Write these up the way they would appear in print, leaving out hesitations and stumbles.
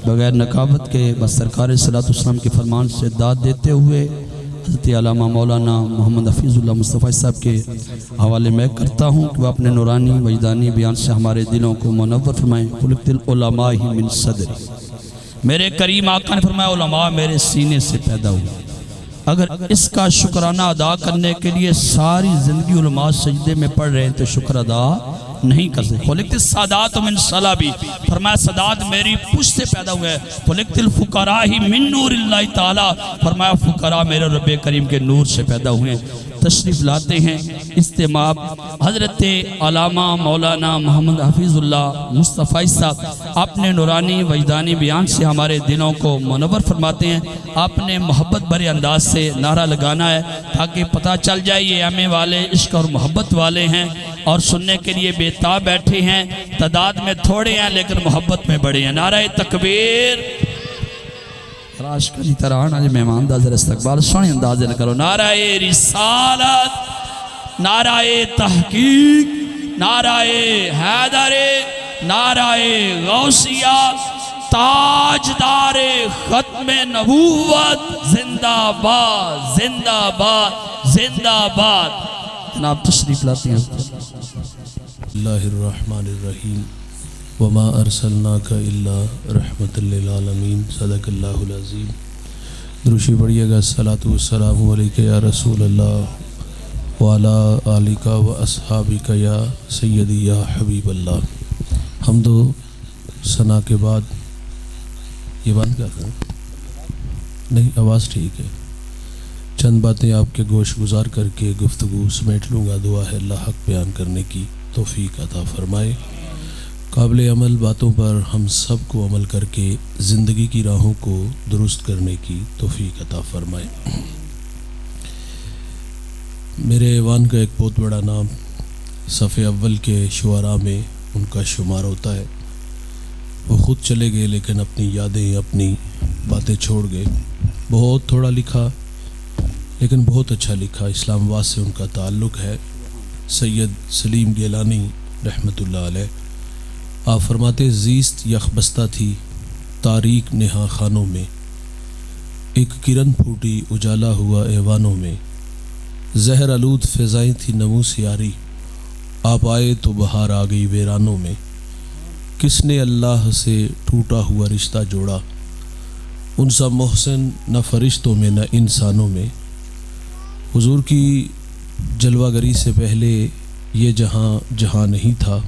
بغیر نقابت کے بس سرکار صلوات والسلام کے فرمان سے داد دیتے ہوئے حضرت علامہ مولانا محمد حفیظ اللہ مصطفی صاحب کے حوالے میں کرتا ہوں کہ وہ اپنے نورانی وجدانی بیان سے ہمارے دلوں کو منور فرمائیں۔ خلقت العلماء من صدری، میرے کریم آقا نے فرمایا علماء میرے سینے سے پیدا ہوئے۔ اگر اس کا شکرانہ ادا کرنے کے لیے ساری زندگی علماء سجدے میں پڑھ رہے ہیں تو شکر ادا نہیں کر سکتے۔ خلقت السادات من صلابی، فرمایا سادات میری پشت سے پیدا ہوئے۔ خلقت الفقراء من نور اللہ تعالی، فرمایا فقراء میرے رب کریم کے نور سے پیدا ہوئے۔ تشریف لاتے ہیں اجتماع حضرت علامہ مولانا محمد حفیظ اللہ مصطفی صاحب اپنے نورانی وجدانی بیان سے ہمارے دلوں کو منور فرماتے ہیں۔ آپ نے محبت بھرے انداز سے نعرہ لگانا ہے تاکہ پتہ چل جائے یہ ایم والے عشق اور محبت والے ہیں اور سننے کے لیے بےتاب بیٹھے ہیں۔ تعداد میں تھوڑے ہیں لیکن محبت میں بڑے ہیں۔ نعرہ تکبیر، راشقہ جی طرح آنا جی مہمان دا ذرا استقبال سونے انداز نہ کرو۔ نعرہ رسالت، نعرہ تحقیق، نعرہ حیدر، نعرہ غوثیہ، تاجدار ختم نبوت، زندہ باد زندہ باد زندہ باد۔ جناب تشریف لاتے ہیں۔ اللہ الرحمن الرحیم، وما ارسلناک الا رحمت للعالمین، صدق اللہ العظیم۔ دروشی پڑھیے گا۔ الصلاۃ والسلام علیک یا رسول اللہ وعلی آلک و اصحابک یا سیدی یا حبیب اللہ۔ حمد و ثنا کے بعد یہ بند کیا کریں؟ نہیں، آواز ٹھیک ہے۔ چند باتیں آپ کے گوش گزار کر کے گفتگو سمیٹ لوں گا۔ دعا ہے اللہ حق بیان کرنے کی توفیق عطا فرمائے۔ قابل عمل باتوں پر ہم سب کو عمل کر کے زندگی کی راہوں کو درست کرنے کی توفیق عطا فرمائے۔ میرے ایوان کا ایک بہت بڑا نام صف اول کے شعراء میں ان کا شمار ہوتا ہے۔ وہ خود چلے گئے لیکن اپنی یادیں، اپنی باتیں چھوڑ گئے۔ بہت تھوڑا لکھا لیکن بہت اچھا لکھا۔ اسلام آباد سے ان کا تعلق ہے۔ سید سلیم گیلانی رحمۃ اللہ علیہ، آپ فرماتے زیست یخ بستہ تھی تاریک نہا خانوں میں، ایک کرن پھوٹی اجالا ہوا ایوانوں میں، زہر آلود فضائیں تھی نمو سیاری، آپ آئے تو بہار آ گئی ویرانوں میں، کس نے اللہ سے ٹوٹا ہوا رشتہ جوڑا، ان سا محسن نہ فرشتوں میں نہ انسانوں میں۔ حضور کی جلوہ گری سے پہلے یہ جہاں نہیں تھا،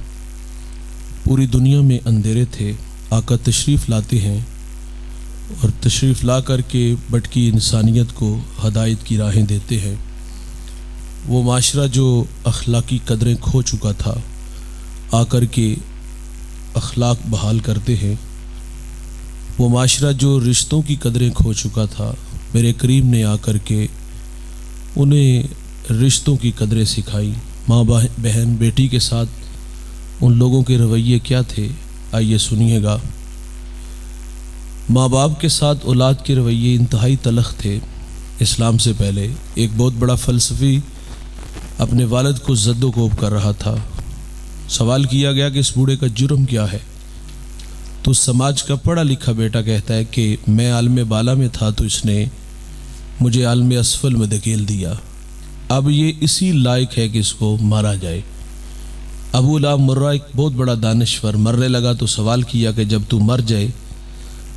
پوری دنیا میں اندھیرے تھے۔ آقا تشریف لاتے ہیں اور تشریف لا کر کے بٹکی انسانیت کو ہدایت کی راہیں دیتے ہیں۔ وہ معاشرہ جو اخلاقی قدریں کھو چکا تھا آ کر کے اخلاق بحال کرتے ہیں۔ وہ معاشرہ جو رشتوں کی قدریں کھو چکا تھا، میرے کریم نے آ کر کے انہیں رشتوں کی قدریں سکھائی۔ ماں بہن بیٹی کے ساتھ ان لوگوں کے رویے کیا تھے، آئیے سنیے گا۔ ماں باپ کے ساتھ اولاد کے رویے انتہائی تلخ تھے۔ اسلام سے پہلے ایک بہت بڑا فلسفی اپنے والد کو زد و کوب کر رہا تھا۔ سوال کیا گیا کہ اس بوڑھے کا جرم کیا ہے، تو سماج کا پڑھا لکھا بیٹا کہتا ہے کہ میں عالم بالا میں تھا تو اس نے مجھے عالم اسفل میں دھکیل دیا، اب یہ اسی لائق ہے کہ اس کو مارا جائے۔ ابو لہب مرہ ایک بہت بڑا دانشور مرنے لگا تو سوال کیا کہ جب تو مر جائے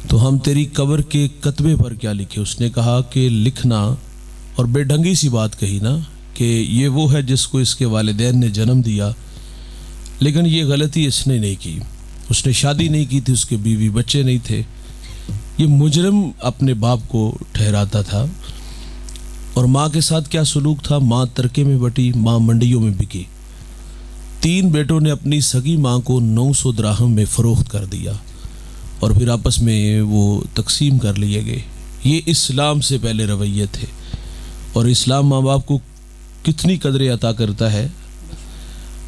تو ہم تیری قبر کے کتبے پر کیا لکھے؟ اس نے کہا کہ لکھنا، اور بے ڈھنگی سی بات کہی نا کہ یہ وہ ہے جس کو اس کے والدین نے جنم دیا، لیکن یہ غلطی اس نے نہیں کی۔ اس نے شادی نہیں کی تھی، اس کے بیوی بچے نہیں تھے۔ یہ مجرم اپنے باپ کو ٹھہراتا تھا۔ اور ماں کے ساتھ کیا سلوک تھا؟ ماں ترکے میں بٹی، ماں منڈیوں میں بکی۔ 3 بیٹوں نے اپنی سگی ماں کو 900 دراہم میں فروخت کر دیا اور پھر آپس میں وہ تقسیم کر لیے گئے۔ یہ اسلام سے پہلے رویے تھے۔ اور اسلام ماں باپ کو کتنی قدریں عطا کرتا ہے،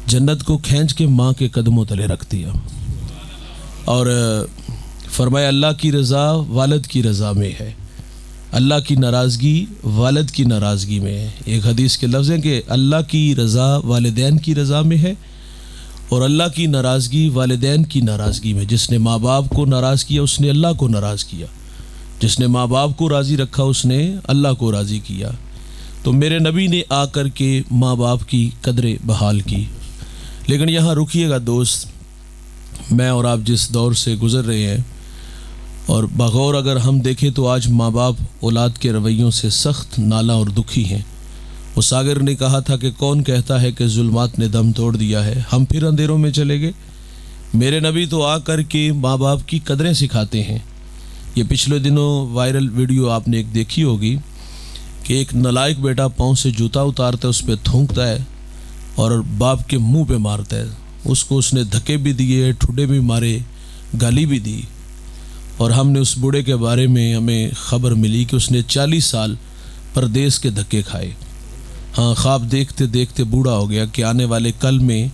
جنت کو کھینچ کے ماں کے قدموں تلے رکھ دیا اور فرمایا اللہ کی رضا والد کی رضا میں ہے، اللہ کی ناراضگی والد کی ناراضگی میں ہے۔ ایک حدیث کے لفظ ہیں کہ اللہ کی رضا والدین کی رضا میں ہے اور اللہ کی ناراضگی والدین کی ناراضگی میں. جس نے ماں باپ کو ناراض کیا اس نے اللہ کو ناراض کیا. جس نے ماں باپ کو راضی رکھا اس نے اللہ کو راضی کیا. تو میرے نبی نے آ کر کے ماں باپ کی قدریں بحال کی. لیکن یہاں رکیے گا دوست، میں اور آپ جس دور سے گزر رہے ہیں اور بغور اگر ہم دیکھیں تو آج ماں باپ اولاد کے رویوں سے سخت نالاں اور دکھی ہیں. وہ ساگر نے کہا تھا کہ کون کہتا ہے کہ ظلمات نے دم توڑ دیا ہے، ہم پھر اندھیروں میں چلے گئے. میرے نبی تو آ کر کے ماں باپ کی قدریں سکھاتے ہیں. یہ پچھلے دنوں وائرل ویڈیو آپ نے ایک دیکھی ہوگی کہ ایک نالائق بیٹا پاؤں سے جوتا اتارتا ہے، اس پہ تھونکتا ہے اور باپ کے منہ پہ مارتا ہے. اس نے دھکے بھی دیے، ٹھڈے بھی مارے، گالی بھی دی. اور ہم نے اس بوڑھے کے بارے میں ہمیں خبر ملی کہ اس نے 40 سال پردیس کے دھکے کھائے. ہاں، خواب دیکھتے دیکھتے بوڑھا ہو گیا کہ آنے والے کل میں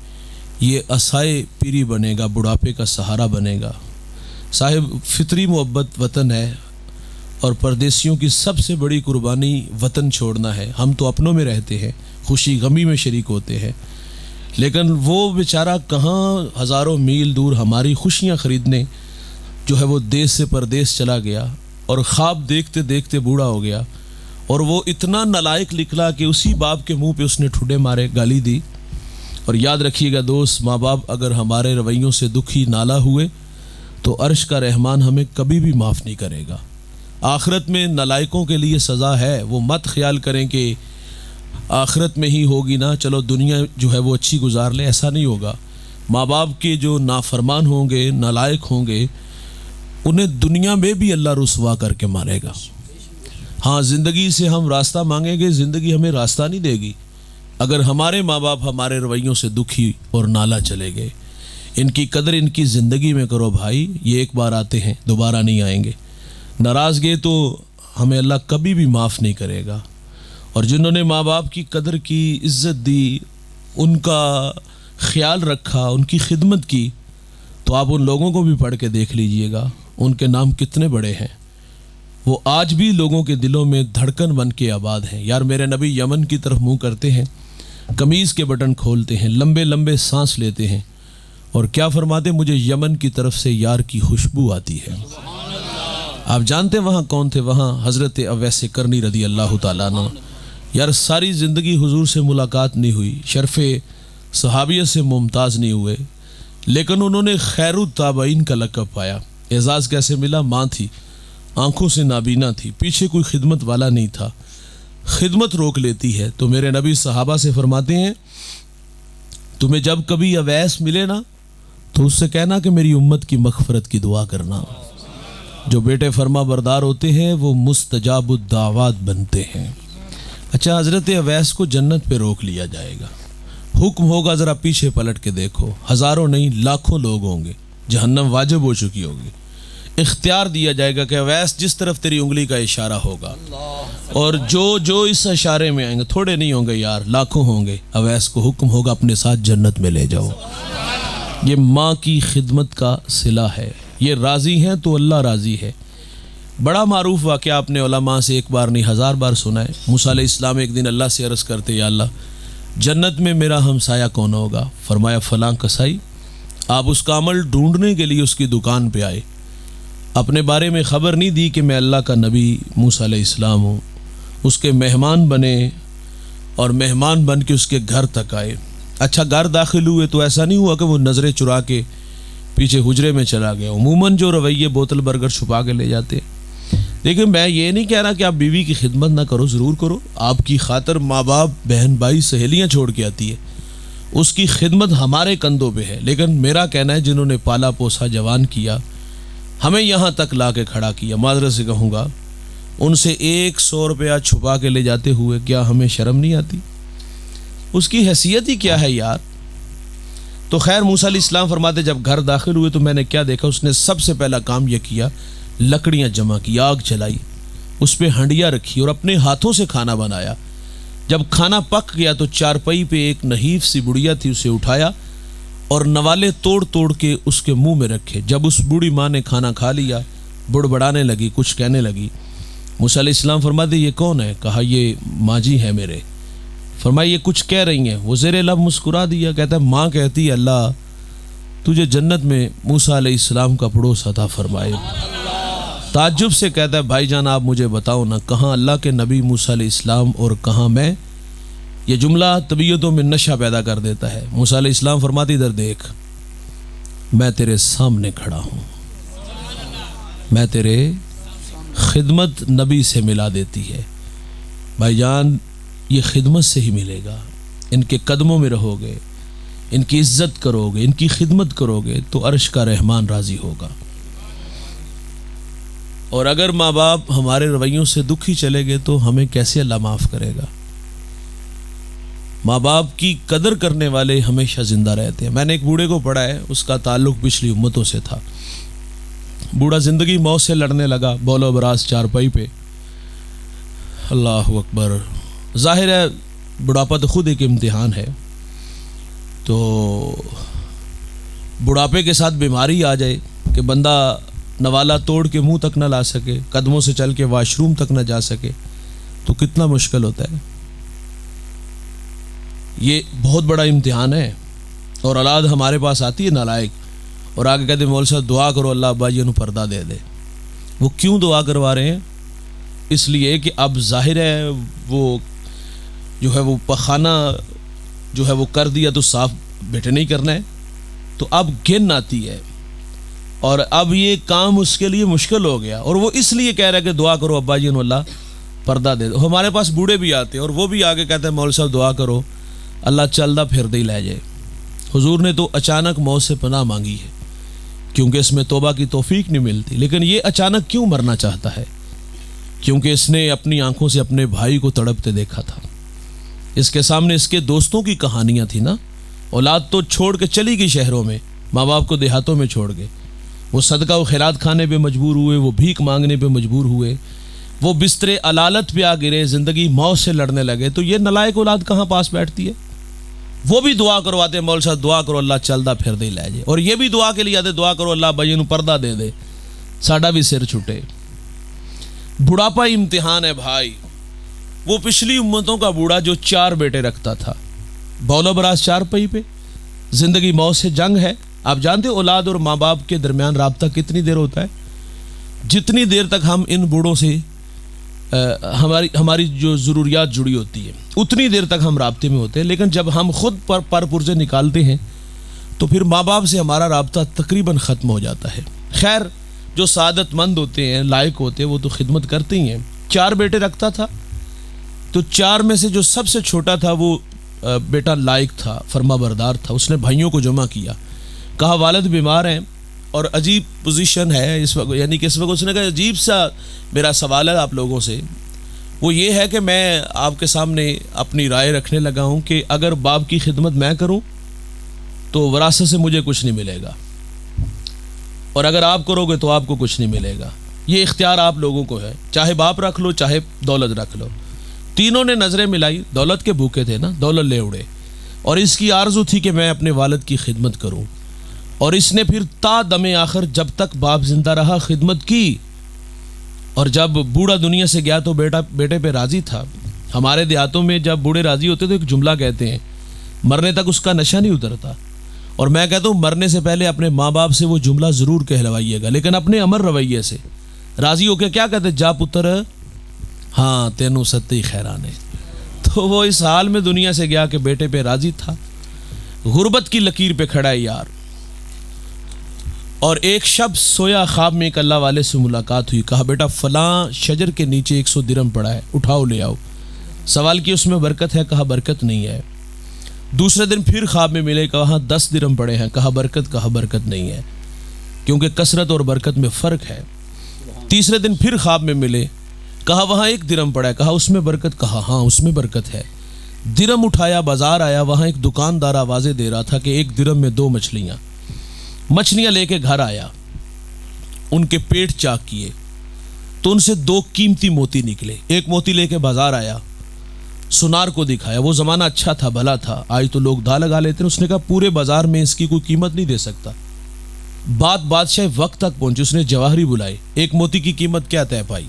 یہ اسائے پیری بنے گا، بڑھاپے کا سہارا بنے گا. صاحب، فطری محبت وطن ہے اور پردیسیوں کی سب سے بڑی قربانی وطن چھوڑنا ہے. ہم تو اپنوں میں رہتے ہیں، خوشی غمی میں شریک ہوتے ہیں، لیکن وہ بیچارہ کہاں ہزاروں میل دور ہماری خوشیاں خریدنے جو ہے وہ دیس سے پردیس چلا گیا اور خواب دیکھتے دیکھتے بوڑھا ہو گیا. اور وہ اتنا نالائق نکلا کہ اسی باپ کے منہ پہ اس نے ٹھڈے مارے، گالی دی. اور یاد رکھیے گا دوست، ماں باپ اگر ہمارے رویوں سے دکھی نالا ہوئے تو عرش کا رحمان ہمیں کبھی بھی معاف نہیں کرے گا. آخرت میں نالائقوں کے لیے سزا ہے. وہ مت خیال کریں کہ آخرت میں ہی ہوگی نا، چلو دنیا جو ہے وہ اچھی گزار لیں، ایسا نہیں ہوگا. ماں باپ کے جو نافرمان ہوں گے، نالائق ہوں گے، انہیں دنیا میں بھی اللہ رسوا کر کے مارے گا. ہاں، زندگی سے ہم راستہ مانگیں گے، زندگی ہمیں راستہ نہیں دے گی اگر ہمارے ماں باپ ہمارے رویوں سے دکھی اور نالا چلے گئے. ان کی قدر ان کی زندگی میں کرو بھائی، یہ ایک بار آتے ہیں، دوبارہ نہیں آئیں گے. ناراض گئے تو ہمیں اللہ کبھی بھی معاف نہیں کرے گا. اور جنہوں نے ماں باپ کی قدر کی، عزت دی، ان کا خیال رکھا، ان کی خدمت کی، تو آپ ان لوگوں کو بھی پڑھ کے دیکھ لیجئے گا ان کے نام کتنے بڑے ہیں. وہ آج بھی لوگوں کے دلوں میں دھڑکن بن کے آباد ہیں. یار، میرے نبی یمن کی طرف منہ کرتے ہیں، قمیض کے بٹن کھولتے ہیں، لمبے لمبے سانس لیتے ہیں اور کیا فرماتے ہیں؟ مجھے یمن کی طرف سے یار کی خوشبو آتی ہے. آپ جانتے وہاں کون تھے؟ وہاں حضرت اویس کرنی رضی اللہ تعالیٰ عنہ. یار، ساری زندگی حضور سے ملاقات نہیں ہوئی، شرف صحابیت سے ممتاز نہیں ہوئے، لیکن انہوں نے خیر التابعین کا لقب پایا. اعزاز کیسے ملا؟ ماں تھی، آنکھوں سے نابینا تھی، پیچھے کوئی خدمت والا نہیں تھا. خدمت روک لیتی ہے. تو میرے نبی صحابہ سے فرماتے ہیں، تمہیں جب کبھی اویس ملے نا تو اس سے کہنا کہ میری امت کی مغفرت کی دعا کرنا. جو بیٹے فرما بردار ہوتے ہیں وہ مستجاب الدعوات بنتے ہیں. اچھا، حضرت اویس کو جنت پہ روک لیا جائے گا، حکم ہوگا ذرا پیچھے پلٹ کے دیکھو، ہزاروں نہیں لاکھوں لوگ ہوں گے، جہنم واجب ہو چکی ہوگی. اختیار دیا جائے گا کہ اویس جس طرف تیری انگلی کا اشارہ ہوگا، اور جو اس اشارے میں آئیں گے، تھوڑے نہیں ہوں گے یار، لاکھوں ہوں گے، اویس کو حکم ہوگا اپنے ساتھ جنت میں لے جاؤ. یہ ماں کی خدمت کا صلہ ہے. یہ راضی ہیں تو اللہ راضی ہے. بڑا معروف واقعہ آپ نے علماء سے ایک بار نہیں 1000 بار سنا ہے. موسیٰ علیہ السلام ایک دن اللہ سے عرض کرتے، یا اللہ، جنت میں میرا ہمسایہ کون ہوگا؟ فرمایا فلاں کسائی. آپ اس کا عمل ڈھونڈنے کے لیے اس کی دکان پہ آئے، اپنے بارے میں خبر نہیں دی کہ میں اللہ کا نبی موسیٰ علیہ السلام ہوں. اس کے مہمان بنے اور مہمان بن کے اس کے گھر تک آئے. اچھا، گھر داخل ہوئے تو ایسا نہیں ہوا کہ وہ نظریں چرا کے پیچھے حجرے میں چلا گیا. عموماً جو رویے بوتل برگر چھپا کے لے جاتے. لیکن میں یہ نہیں کہہ رہا کہ آپ بیوی کی خدمت نہ کرو، ضرور کرو. آپ کی خاطر ماں باپ، بہن بھائی، سہیلیاں چھوڑ کے آتی ہے، اس کی خدمت ہمارے کندھوں پہ ہے. لیکن میرا کہنا ہے جنہوں نے پالا پوسا، جوان کیا، ہمیں یہاں تک لا کے کھڑا کیا، معذرت سے کہوں گا، ان سے 100 روپیہ چھپا کے لے جاتے ہوئے کیا ہمیں شرم نہیں آتی؟ اس کی حیثیت ہی کیا ہے یار. تو خیر، موسیٰ علیہ السلام فرماتے جب گھر داخل ہوئے تو میں نے کیا دیکھا؟ اس نے سب سے پہلا کام یہ کیا، لکڑیاں جمع کی، آگ جلائی، اس پہ ہنڈیا رکھی اور اپنے ہاتھوں سے کھانا بنایا. جب کھانا پک گیا تو چارپائی پہ ایک نحیف سی بڑیا تھی، اسے اٹھایا اور نوالے توڑ توڑ کے اس کے منہ میں رکھے. جب اس بوڑھی ماں نے کھانا کھا لیا، بڑبڑانے لگی، کچھ کہنے لگی. موسیٰ علیہ السلام فرماتے یہ کون ہے؟ کہا یہ ماں جی ہے میرے. فرمایا یہ کچھ کہہ رہی ہیں؟ وہ زیر لب مسکرا دیا. کہتا ہے ماں کہتی ہے اللہ تجھے جنت میں موسیٰ علیہ السلام کا پڑوس عطا فرمائے۔ تعجب سے کہتا ہے بھائی جان آپ مجھے بتاؤ نا، کہاں اللہ کے نبی موسیٰ علیہ السلام اور کہاں میں؟ یہ جملہ طبیعتوں میں نشہ پیدا کر دیتا ہے۔ موسیٰ علیہ السلام فرماتی ادھر دیکھ، میں تیرے سامنے کھڑا ہوں، میں تیرے خدمت نبی سے ملا دیتی ہے۔ بھائی جان یہ خدمت سے ہی ملے گا، ان کے قدموں میں رہو گے، ان کی عزت کرو گے، ان کی خدمت کرو گے تو عرش کا رحمان راضی ہوگا۔ اور اگر ماں باپ ہمارے رویوں سے دکھی چلے گئے تو ہمیں کیسے اللہ معاف کرے گا؟ ماں باپ کی قدر کرنے والے ہمیشہ زندہ رہتے ہیں۔ میں نے ایک بوڑھے کو پڑھا ہے، اس کا تعلق پچھلی امتوں سے تھا۔ بوڑھا زندگی موت سے لڑنے لگا، بول و براز چارپائی پہ۔ اللہ اکبر۔ ظاہر ہے بڑھاپا تو خود ایک امتحان ہے، تو بڑھاپے کے ساتھ بیماری آ جائے کہ بندہ نوالا توڑ کے منہ تک نہ لا سکے، قدموں سے چل کے واش روم تک نہ جا سکے، تو کتنا مشکل ہوتا ہے۔ یہ بہت بڑا امتحان ہے۔ اور اولاد ہمارے پاس آتی ہے نالائق، اور آگے کہتے ہیں مول صاحب دعا کرو اللہ ابا جی انہوں پردہ دے دے۔ وہ کیوں دعا کروا رہے ہیں؟ اس لیے کہ اب ظاہر ہے وہ جو ہے وہ پخانہ جو ہے وہ کر دیا تو صاف بیٹے نہیں کرنا ہے، تو اب گن آتی ہے اور اب یہ کام اس کے لیے مشکل ہو گیا، اور وہ اس لیے کہہ رہا ہے کہ دعا کرو ابا جی انہوں اللہ پردہ دے دو۔ ہمارے پاس بوڑھے بھی آتے ہیں اور وہ بھی آگے کہتے ہیں مول صاحب دعا کرو اللہ چلدا پھردہ ہی لے جائے۔ حضور نے تو اچانک موت سے پناہ مانگی ہے کیونکہ اس میں توبہ کی توفیق نہیں ملتی، لیکن یہ اچانک کیوں مرنا چاہتا ہے؟ کیونکہ اس نے اپنی آنکھوں سے اپنے بھائی کو تڑپتے دیکھا تھا، اس کے سامنے اس کے دوستوں کی کہانیاں تھیں نا۔ اولاد تو چھوڑ کے چلی گئی شہروں میں، ماں باپ کو دیہاتوں میں چھوڑ گئے، وہ صدقہ و خیرات کھانے پہ مجبور ہوئے، وہ بھیک مانگنے پہ مجبور ہوئے، وہ بستر علالت پہ آ گرے، زندگی موت سے لڑنے لگے، تو یہ نلائق اولاد کہاں پاس بیٹھتی ہے؟ وہ بھی دعا کرواتے ہیں مول صاحب دعا کرو اللہ چلدا پھردہ ہی لے جائے، اور یہ بھی دعا کے لیے آتے دعا کرو اللہ بھائی نو پردہ دے دے، ساڈا بھی سر چھٹے۔ بڑھاپا امتحان ہے بھائی۔ وہ پچھلی امتوں کا بوڑھا جو 4 بیٹے رکھتا تھا، بولو براز چارپائی پہ، زندگی موت سے جنگ ہے۔ آپ جانتے اولاد اور ماں باپ کے درمیان رابطہ کتنی دیر ہوتا ہے؟ جتنی دیر تک ہم ان بوڑھوں سے ہماری جو ضروریات جڑی ہوتی ہے اتنی دیر تک ہم رابطے میں ہوتے ہیں، لیکن جب ہم خود پر پرزے نکالتے ہیں تو پھر ماں باپ سے ہمارا رابطہ تقریباً ختم ہو جاتا ہے۔ خیر جو سعادت مند ہوتے ہیں، لائق ہوتے ہیں، وہ تو خدمت کرتے ہی ہیں۔ 4 بیٹے رکھتا تھا، تو 4 میں سے جو سب سے چھوٹا تھا وہ بیٹا لائق تھا، فرما بردار تھا۔ اس نے بھائیوں کو جمع کیا، کہا والد بیمار ہیں اور عجیب پوزیشن ہے اس وقت، یعنی کہ اس وقت اس نے کہا عجیب سا میرا سوال ہے آپ لوگوں سے، وہ یہ ہے کہ میں آپ کے سامنے اپنی رائے رکھنے لگا ہوں کہ اگر باپ کی خدمت میں کروں تو وراثت سے مجھے کچھ نہیں ملے گا، اور اگر آپ کرو گے تو آپ کو کچھ نہیں ملے گا۔ یہ اختیار آپ لوگوں کو ہے، چاہے باپ رکھ لو چاہے دولت رکھ لو۔ تینوں نے نظریں ملائی، دولت کے بھوکے تھے نا، دولت لے اڑے، اور اس کی آرزو تھی کہ میں اپنے والد کی خدمت کروں، اور اس نے پھر تا دم آخر جب تک باپ زندہ رہا خدمت کی، اور جب بوڑھا دنیا سے گیا تو بیٹے پہ راضی تھا۔ ہمارے دیہاتوں میں جب بوڑھے راضی ہوتے تو ایک جملہ کہتے ہیں، مرنے تک اس کا نشہ نہیں اترتا، اور میں کہتا ہوں مرنے سے پہلے اپنے ماں باپ سے وہ جملہ ضرور کہلوائیے گا، لیکن اپنے امر رویے سے راضی ہو کے کیا کہتے، جا پتر ہاں تینوں ستی خیرانے۔ تو وہ اس حال میں دنیا سے گیا کہ بیٹے پہ راضی تھا، غربت کی لکیر پہ کھڑا ہے یار۔ اور ایک شب سویا، خواب میں ایک اللہ والے سے ملاقات ہوئی، کہا بیٹا فلاں شجر کے نیچے 100 درہم پڑا ہے، اٹھاؤ لے آؤ۔ سوال کیا اس میں برکت ہے؟ کہا برکت نہیں ہے۔ دوسرے دن پھر خواب میں ملے، کہا 10 درہم پڑے ہیں، کہا برکت نہیں ہے، کیونکہ کثرت اور برکت میں فرق ہے۔ تیسرے دن پھر خواب میں ملے، کہا وہاں 1 درہم پڑا ہے، کہا اس میں برکت؟ کہا ہاں اس میں برکت ہے۔ درہم اٹھایا، بازار آیا، وہاں ایک دکاندار آوازیں دے رہا تھا کہ 1 درہم میں 2 مچھلیاں لے کے گھر آیا، ان کے پیٹ چاک کیے تو ان سے 2 قیمتی موتی نکلے۔ ایک موتی لے کے بازار آیا، سنار کو دکھایا، وہ زمانہ اچھا تھا، بھلا تھا، آج تو لوگ دھا لگا لیتے ہیں۔ اس نے کہا پورے بازار میں اس کی کوئی قیمت نہیں دے سکتا۔ بات بادشاہ وقت تک پہنچی، اس نے جواہری بلائے، ایک موتی کی قیمت کیا طے پائی؟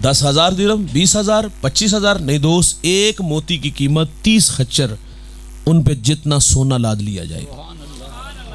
10,000 درہم، 20,000، 25,000؟ نہیں دوست، ایک موتی کی قیمت 30 خچر، ان پہ جتنا سونا لاد لیا جائے۔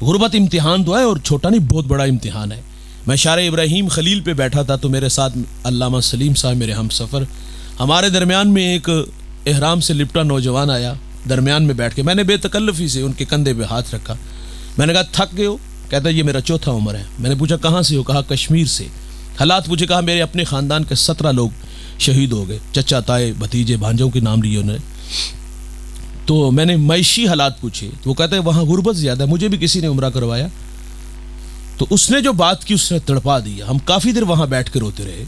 غربت امتحان تو ہے اور چھوٹا نہیں بہت بڑا امتحان ہے. میں شارع ابراہیم خلیل پہ بیٹھا تھا تو میرے ساتھ علامہ سلیم صاحب میرے ہم سفر, ہمارے درمیان میں ایک احرام سے لپٹا نوجوان آیا, درمیان میں بیٹھ کے میں نے بے تکلفی سے ان کے کندھے پہ ہاتھ رکھا. میں نے کہا تھک گئے ہو؟ کہتا ہے یہ میرا چوتھا عمر ہے. میں نے پوچھا کہاں سے ہو؟ کہا کشمیر سے. حالات پوچھے, کہا میرے اپنے خاندان کے 17 لوگ شہید ہو گئے, چچا تائے بھتیجے بھانجوں کے نام لیے انہوں نے. تو میں نے معاشی حالات پوچھے تو وہ کہتا ہے وہاں غربت زیادہ ہے, مجھے بھی کسی نے عمرہ کروایا. تو اس نے جو بات کی اس نے تڑپا دیا. ہم کافی دیر وہاں بیٹھ کے روتے رہے.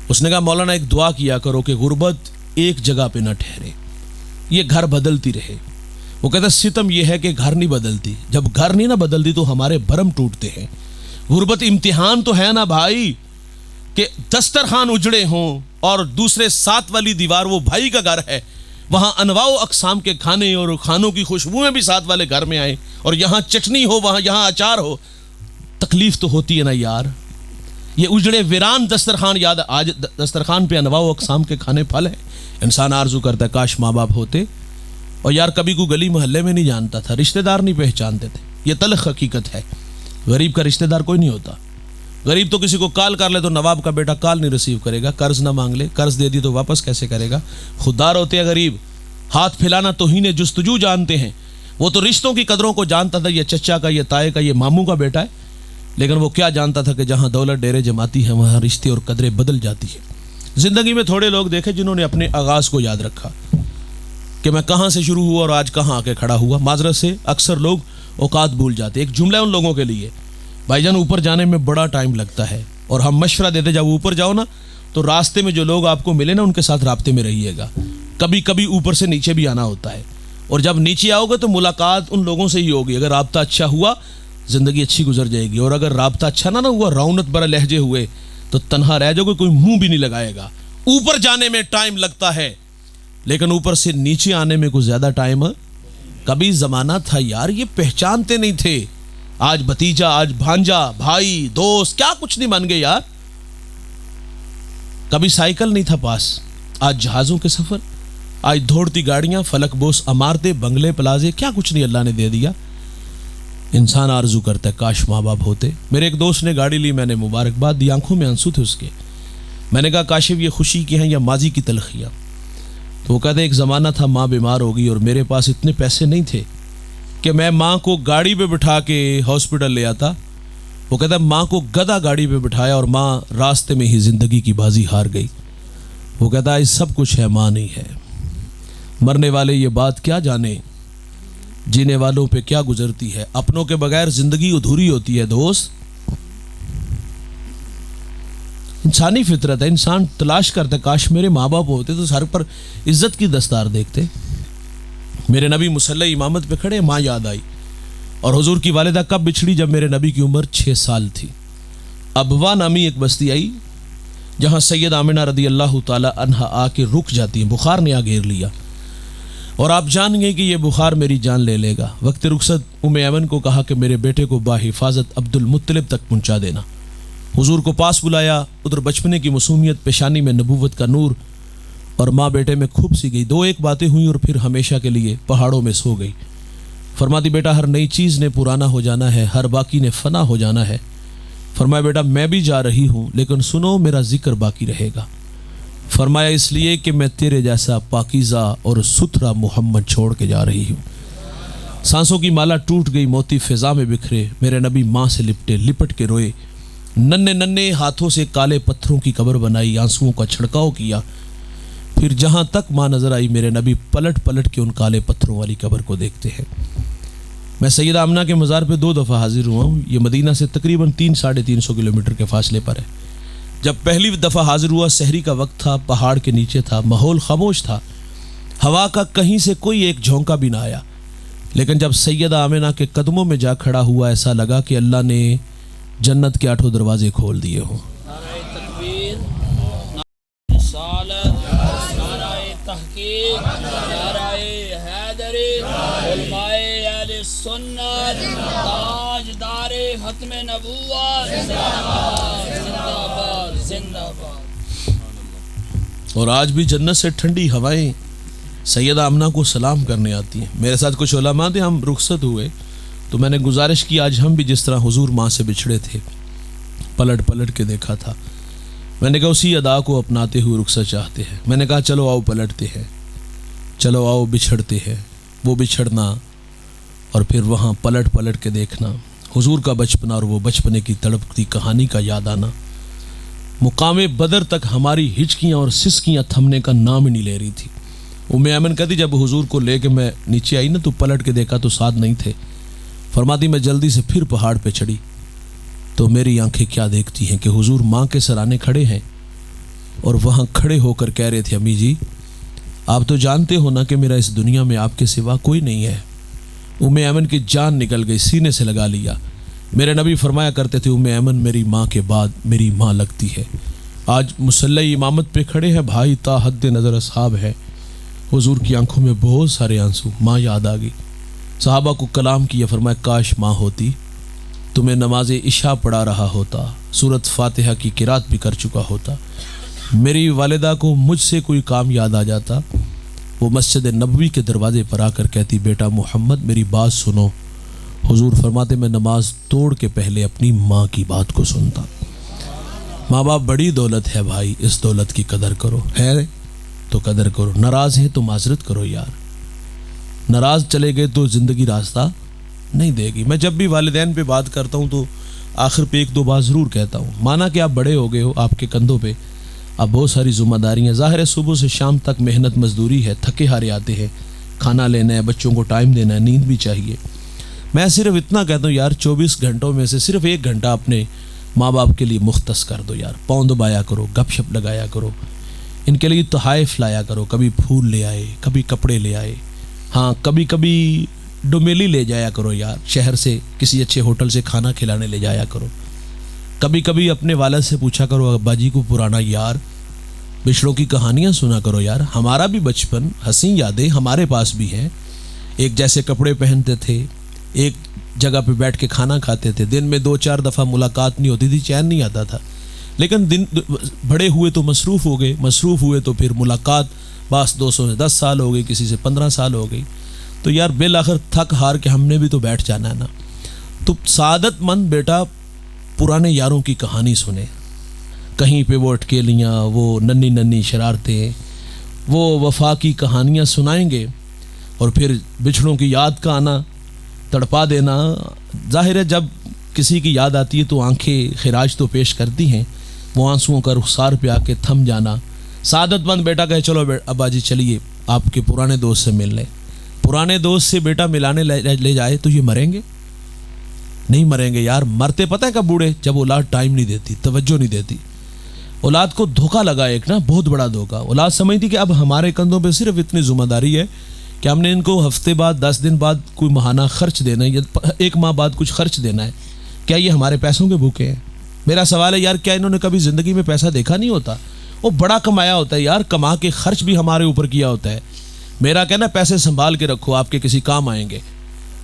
اس نے کہا مولانا ایک دعا کیا کرو کہ غربت ایک جگہ پہ نہ ٹھہرے, یہ گھر بدلتی رہے. وہ کہتا ہے ستم یہ ہے کہ گھر نہیں بدلتی, جب گھر نہیں نہ بدلتی تو ہمارے بھرم ٹوٹتے ہیں. غربت امتحان تو ہے نا بھائی, کہ دسترخوان اجڑے ہوں اور دوسرے ساتھ والی دیوار وہ بھائی کا گھر ہے, وہاں انواع و اقسام کے کھانے اور کھانوں کی خوشبوئیں بھی ساتھ والے گھر میں آئیں, اور یہاں چٹنی ہو وہاں یہاں اچار ہو. تکلیف تو ہوتی ہے نا یار. یہ اجڑے ویران دسترخوان یاد, آج دسترخوان پہ انواع و اقسام کے کھانے پھل ہیں. انسان آرزو کرتا ہے کاش ماں باپ ہوتے, اور یار کبھی کو گلی محلے میں نہیں جانتا تھا, رشتہ دار نہیں پہچانتے تھے. یہ تلخ حقیقت ہے. غریب کا رشتہ دار کوئی نہیں ہوتا. غریب تو کسی کو کال کر لے تو نواب کا بیٹا کال نہیں ریسیو کرے گا, قرض نہ مانگ لے, قرض دے دی تو واپس کیسے کرے گا. خوددار ہوتے ہیں غریب, ہاتھ پھیلانا توہین جستجو جانتے ہیں. وہ تو رشتوں کی قدروں کو جانتا تھا, یہ چچا کا, یہ تائے کا, یہ ماموں کا بیٹا ہے, لیکن وہ کیا جانتا تھا کہ جہاں دولت ڈیرے جماتی ہے وہاں رشتے اور قدریں بدل جاتی ہیں. زندگی میں تھوڑے لوگ دیکھے جنہوں نے اپنے آغاز کو یاد رکھا کہ میں کہاں سے شروع ہوا اور آج کہاں آ کے کھڑا ہوا. معذرت سے اکثر لوگ اوقات بھول جاتے. ایک جملہ ان لوگوں کے لیے, بھائی جان اوپر جانے میں بڑا ٹائم لگتا ہے, اور ہم مشورہ دیتے جب اوپر جاؤ نا تو راستے میں جو لوگ آپ کو ملے نا ان کے ساتھ رابطے میں رہیے گا. کبھی کبھی اوپر سے نیچے بھی آنا ہوتا ہے, اور جب نیچے آؤ گے تو ملاقات ان لوگوں سے ہی ہوگی. اگر رابطہ اچھا ہوا زندگی اچھی گزر جائے گی, اور اگر رابطہ اچھا نہ ہوا, رونت برا لہجے ہوئے, تو تنہا رہ جاؤ گے, کوئی منہ بھی نہیں لگائے گا. اوپر جانے میں ٹائم لگتا ہے, لیکن اوپر سے نیچے آنے میں کوئی زیادہ ٹائم. کبھی زمانہ تھا یار یہ پہچانتے نہیں تھے, آج بھتیجا, آج بھانجا, بھائی, دوست, کیا کچھ نہیں بن گئے یار. کبھی سائیکل نہیں تھا پاس, آج جہازوں کے سفر, آج دوڑتی گاڑیاں, فلک بوس عمارتیں, بنگلے, پلازے, کیا کچھ نہیں اللہ نے دے دیا. انسان آرزو کرتا ہے کاش ماں باپ ہوتے. میرے ایک دوست نے گاڑی لی, میں نے مبارکباد دی, آنکھوں میں آنسو تھے اس کے. میں نے کہا کاشف یہ خوشی کی ہیں یا ماضی کی تلخیاں؟ تو وہ کہتے ایک زمانہ تھا ماں بیمار ہو گئی اور میرے پاس اتنے پیسے نہیں تھے کہ میں ماں کو گاڑی پہ بٹھا کے ہاسپٹل لے آتا. وہ کہتا ہے ماں کو گدھا گاڑی پہ بٹھایا اور ماں راستے میں ہی زندگی کی بازی ہار گئی. وہ کہتا ہے سب کچھ ہے ماں نہیں ہے. مرنے والے یہ بات کیا جانے, جینے والوں پہ کیا گزرتی ہے. اپنوں کے بغیر زندگی ادھوری ہوتی ہے دوست. انسانی فطرت ہے, انسان تلاش کرتا ہے کاش میرے ماں باپ ہوتے تو سر پر عزت کی دستار دیکھتے. میرے نبی مصلی امامت پہ کھڑے, ماں یاد آئی. اور حضور کی والدہ کب بچھڑی؟ جب میرے نبی کی عمر 6 سال تھی. ابوا نامی ایک بستی آئی جہاں سید آمنہ رضی اللہ تعالی عنہا آ کے رک جاتی ہیں. بخار نے آ گھیر لیا اور آپ جان گئے کہ یہ بخار میری جان لے لے گا. وقت رخصت ام ایمن کو کہا کہ میرے بیٹے کو باحفاظت عبد المطلب تک پہنچا دینا. حضور کو پاس بلایا, ادھر بچپنے کی معصومیت, پیشانی میں نبوت کا نور, اور ماں بیٹے میں کھپ سی گئی. 2-1 باتیں ہوئیں اور پھر ہمیشہ کے لیے پہاڑوں میں سو گئی. فرماتی بیٹا ہر نئی چیز نے پرانا ہو جانا ہے, ہر باقی نے فنا ہو جانا ہے. فرمایا بیٹا میں بھی جا رہی ہوں لیکن سنو میرا ذکر باقی رہے گا. فرمایا اس لیے کہ میں تیرے جیسا پاکیزہ اور ستھرا محمد چھوڑ کے جا رہی ہوں. سانسوں کی مالا ٹوٹ گئی, موتی فضا میں بکھرے. میرے نبی ماں سے لپٹے, لپٹ کے روئے. ننھے ہاتھوں سے کالے پتھروں کی قبر بنائی, آنسوؤں کا چھڑکاؤ کیا. پھر جہاں تک ماں نظر آئی میرے نبی پلٹ پلٹ کے ان کالے پتھروں والی قبر کو دیکھتے ہیں. میں سیدہ آمنہ کے مزار پہ 2 دفعہ حاضر ہوا ہوں. یہ مدینہ سے تقریباً 300-350 کلومیٹر کے فاصلے پر ہے. جب پہلی دفعہ حاضر ہوا سحری کا وقت تھا, پہاڑ کے نیچے تھا, ماحول خاموش تھا, ہوا کا کہیں سے کوئی ایک جھونکا بھی نہ آیا. لیکن جب سیدہ آمنہ کے قدموں میں جا کھڑا ہوا ایسا لگا کہ اللہ نے جنت کے 8 دروازے کھول دیے ہوں. نعرہ تکبیر, نعرہ رسالت, نعرہ تحقیق, نعرہ حیدری, علماء اہل سنت, تاجدار ختم نبوت, زندہ باد زندہ باد. اور آج بھی جنت سے ٹھنڈی ہوائیں سیدہ آمنہ کو سلام کرنے آتی ہیں. میرے ساتھ کچھ علماء تھے, ہم رخصت ہوئے تو میں نے گزارش کی آج ہم بھی جس طرح حضور ماں سے بچھڑے تھے، پلٹ پلٹ کے دیکھا تھا، میں نے کہا اسی ادا کو اپناتے ہوئے رخصت چاہتے ہیں۔ میں نے کہا چلو آؤ پلٹتے ہیں، چلو آؤ بچھڑتے ہیں، وہ بچھڑنا اور پھر وہاں پلٹ پلٹ کے دیکھنا، حضور کا بچپنا اور وہ بچپنے کی تڑپتی کہانی کا یاد آنا۔ مقام بدر تک ہماری ہچکیاں اور سسکیاں تھمنے کا نام ہی نہیں لے رہی تھی۔ ایمن کہتی جب حضور کو لے کے میں نیچے آئی نا تو پلٹ کے دیکھا تو ساتھ نہیں تھے، فرماتی میں جلدی سے پھر پہاڑ پہ چڑھی تو میری آنکھیں کیا دیکھتی ہیں کہ حضور ماں کے سرانے کھڑے ہیں اور وہاں کھڑے ہو کر کہہ رہے تھے امی جی آپ تو جانتے ہو نا کہ میرا اس دنیا میں آپ کے سوا کوئی نہیں ہے۔ ایمن کی جان نکل گئی، سینے سے لگا لیا۔ میرے نبی فرمایا کرتے تھے ایمن میری ماں کے بعد میری ماں لگتی ہے۔ آج مصلی امامت پہ کھڑے ہیں بھائی، تا حد نظر اصحاب ہے، حضور کی آنکھوں میں بہت سارے آنسو، ماں یاد آ گئی۔ صحابہ کو کلام کیا، فرمایا کاش ماں ہوتی، تمہیں نماز عشاء پڑھا رہا ہوتا، سورت فاتحہ کی قرات بھی کر چکا ہوتا، میری والدہ کو مجھ سے کوئی کام یاد آ جاتا، وہ مسجد نبوی کے دروازے پر آ کر کہتی بیٹا محمد میری بات سنو، حضور فرماتے میں نماز توڑ کے پہلے اپنی ماں کی بات کو سنتا۔ ماں باپ بڑی دولت ہے بھائی، اس دولت کی قدر کرو، ہے تو قدر کرو، ناراض ہے تو معذرت کرو یار، ناراض چلے گئے تو زندگی راستہ نہیں دے گی۔ میں جب بھی والدین پہ بات کرتا ہوں تو آخر پہ ایک دو بات ضرور کہتا ہوں، مانا کہ آپ بڑے ہو گئے ہو، آپ کے کندھوں پہ اب بہت ساری ذمہ داریاں، ظاہر ہے صبح سے شام تک محنت مزدوری ہے، تھکے ہارے آتے ہیں، کھانا لینا ہے، بچوں کو ٹائم دینا ہے، نیند بھی چاہیے۔ میں صرف اتنا کہتا ہوں یار 24 گھنٹوں میں سے صرف 1 گھنٹہ اپنے ماں باپ کے لیے مختص کر دو یار، پاؤں دبایا کرو، گپ شپ لگایا کرو، ان کے لیے تحائف لایا کرو، کبھی پھول لے آئے، کبھی کپڑے لے آئے، ہاں کبھی کبھی ڈومیلی لے جایا کرو یار، شہر سے کسی اچھے ہوٹل سے کھانا کھلانے لے جایا کرو، کبھی کبھی اپنے والد سے پوچھا کرو ابا جی کو پرانا یار بچڑوں کی کہانیاں سنا کرو یار، ہمارا بھی بچپن حسین یادیں ہمارے پاس بھی ہیں، ایک جیسے کپڑے پہنتے تھے، ایک جگہ پہ بیٹھ کے کھانا کھاتے تھے، دن میں 2-4 دفعہ ملاقات نہیں ہوتی تھی، چین نہیں آتا تھا، لیکن دن بڑے ہوئے تو مصروف ہو گئے، مصروف ہوئے تو پھر ملاقات بعض 200 سے 10 سال ہو گئی، کسی سے 15 سال ہو گئی، تو یار بالآخر تھک ہار کے ہم نے بھی تو بیٹھ جانا ہے نا۔ تو سعادت مند بیٹا پرانے یاروں کی کہانی سنے، کہیں پہ وہ اٹکیلیاں، وہ ننھی ننھی شرارتیں، وہ وفا کی کہانیاں سنائیں گے، اور پھر بچھڑوں کی یاد کا آنا، تڑپا دینا۔ ظاہر ہے جب کسی کی یاد آتی ہے تو آنکھیں خراج تو پیش کرتی ہیں، وہ آنسوؤں کا رخسار پہ آ کے تھم جانا۔ سعادت مند بیٹا کہے چلو ابا جی چلیے آپ کے پرانے دوست سے مل لیں، پرانے دوست سے بیٹا ملانے لے جائے تو یہ مریں گے؟ نہیں مریں گے یار، مرتے پتہ ہے کب بوڑھے؟ جب اولاد ٹائم نہیں دیتی، توجہ نہیں دیتی، اولاد کو دھوکہ لگا ایک نا، بہت بڑا دھوکہ۔ اولاد سمجھتی کہ اب ہمارے کندھوں پہ صرف اتنی ذمہ داری ہے کہ ہم نے ان کو ہفتے بعد 10 دن بعد کوئی ماہانہ خرچ دینا ہے یا 1 ماہ بعد کچھ خرچ دینا ہے، کیا یہ ہمارے پیسوں کے بھوکے ہیں؟ میرا سوال ہے یار کیا انہوں نے کبھی زندگی میں پیسہ دیکھا نہیں ہوتا؟ وہ بڑا کمایا ہوتا ہے یار، کما کے خرچ بھی ہمارے اوپر کیا ہوتا ہے۔ میرا کہنا پیسے سنبھال کے رکھو، آپ کے کسی کام آئیں گے،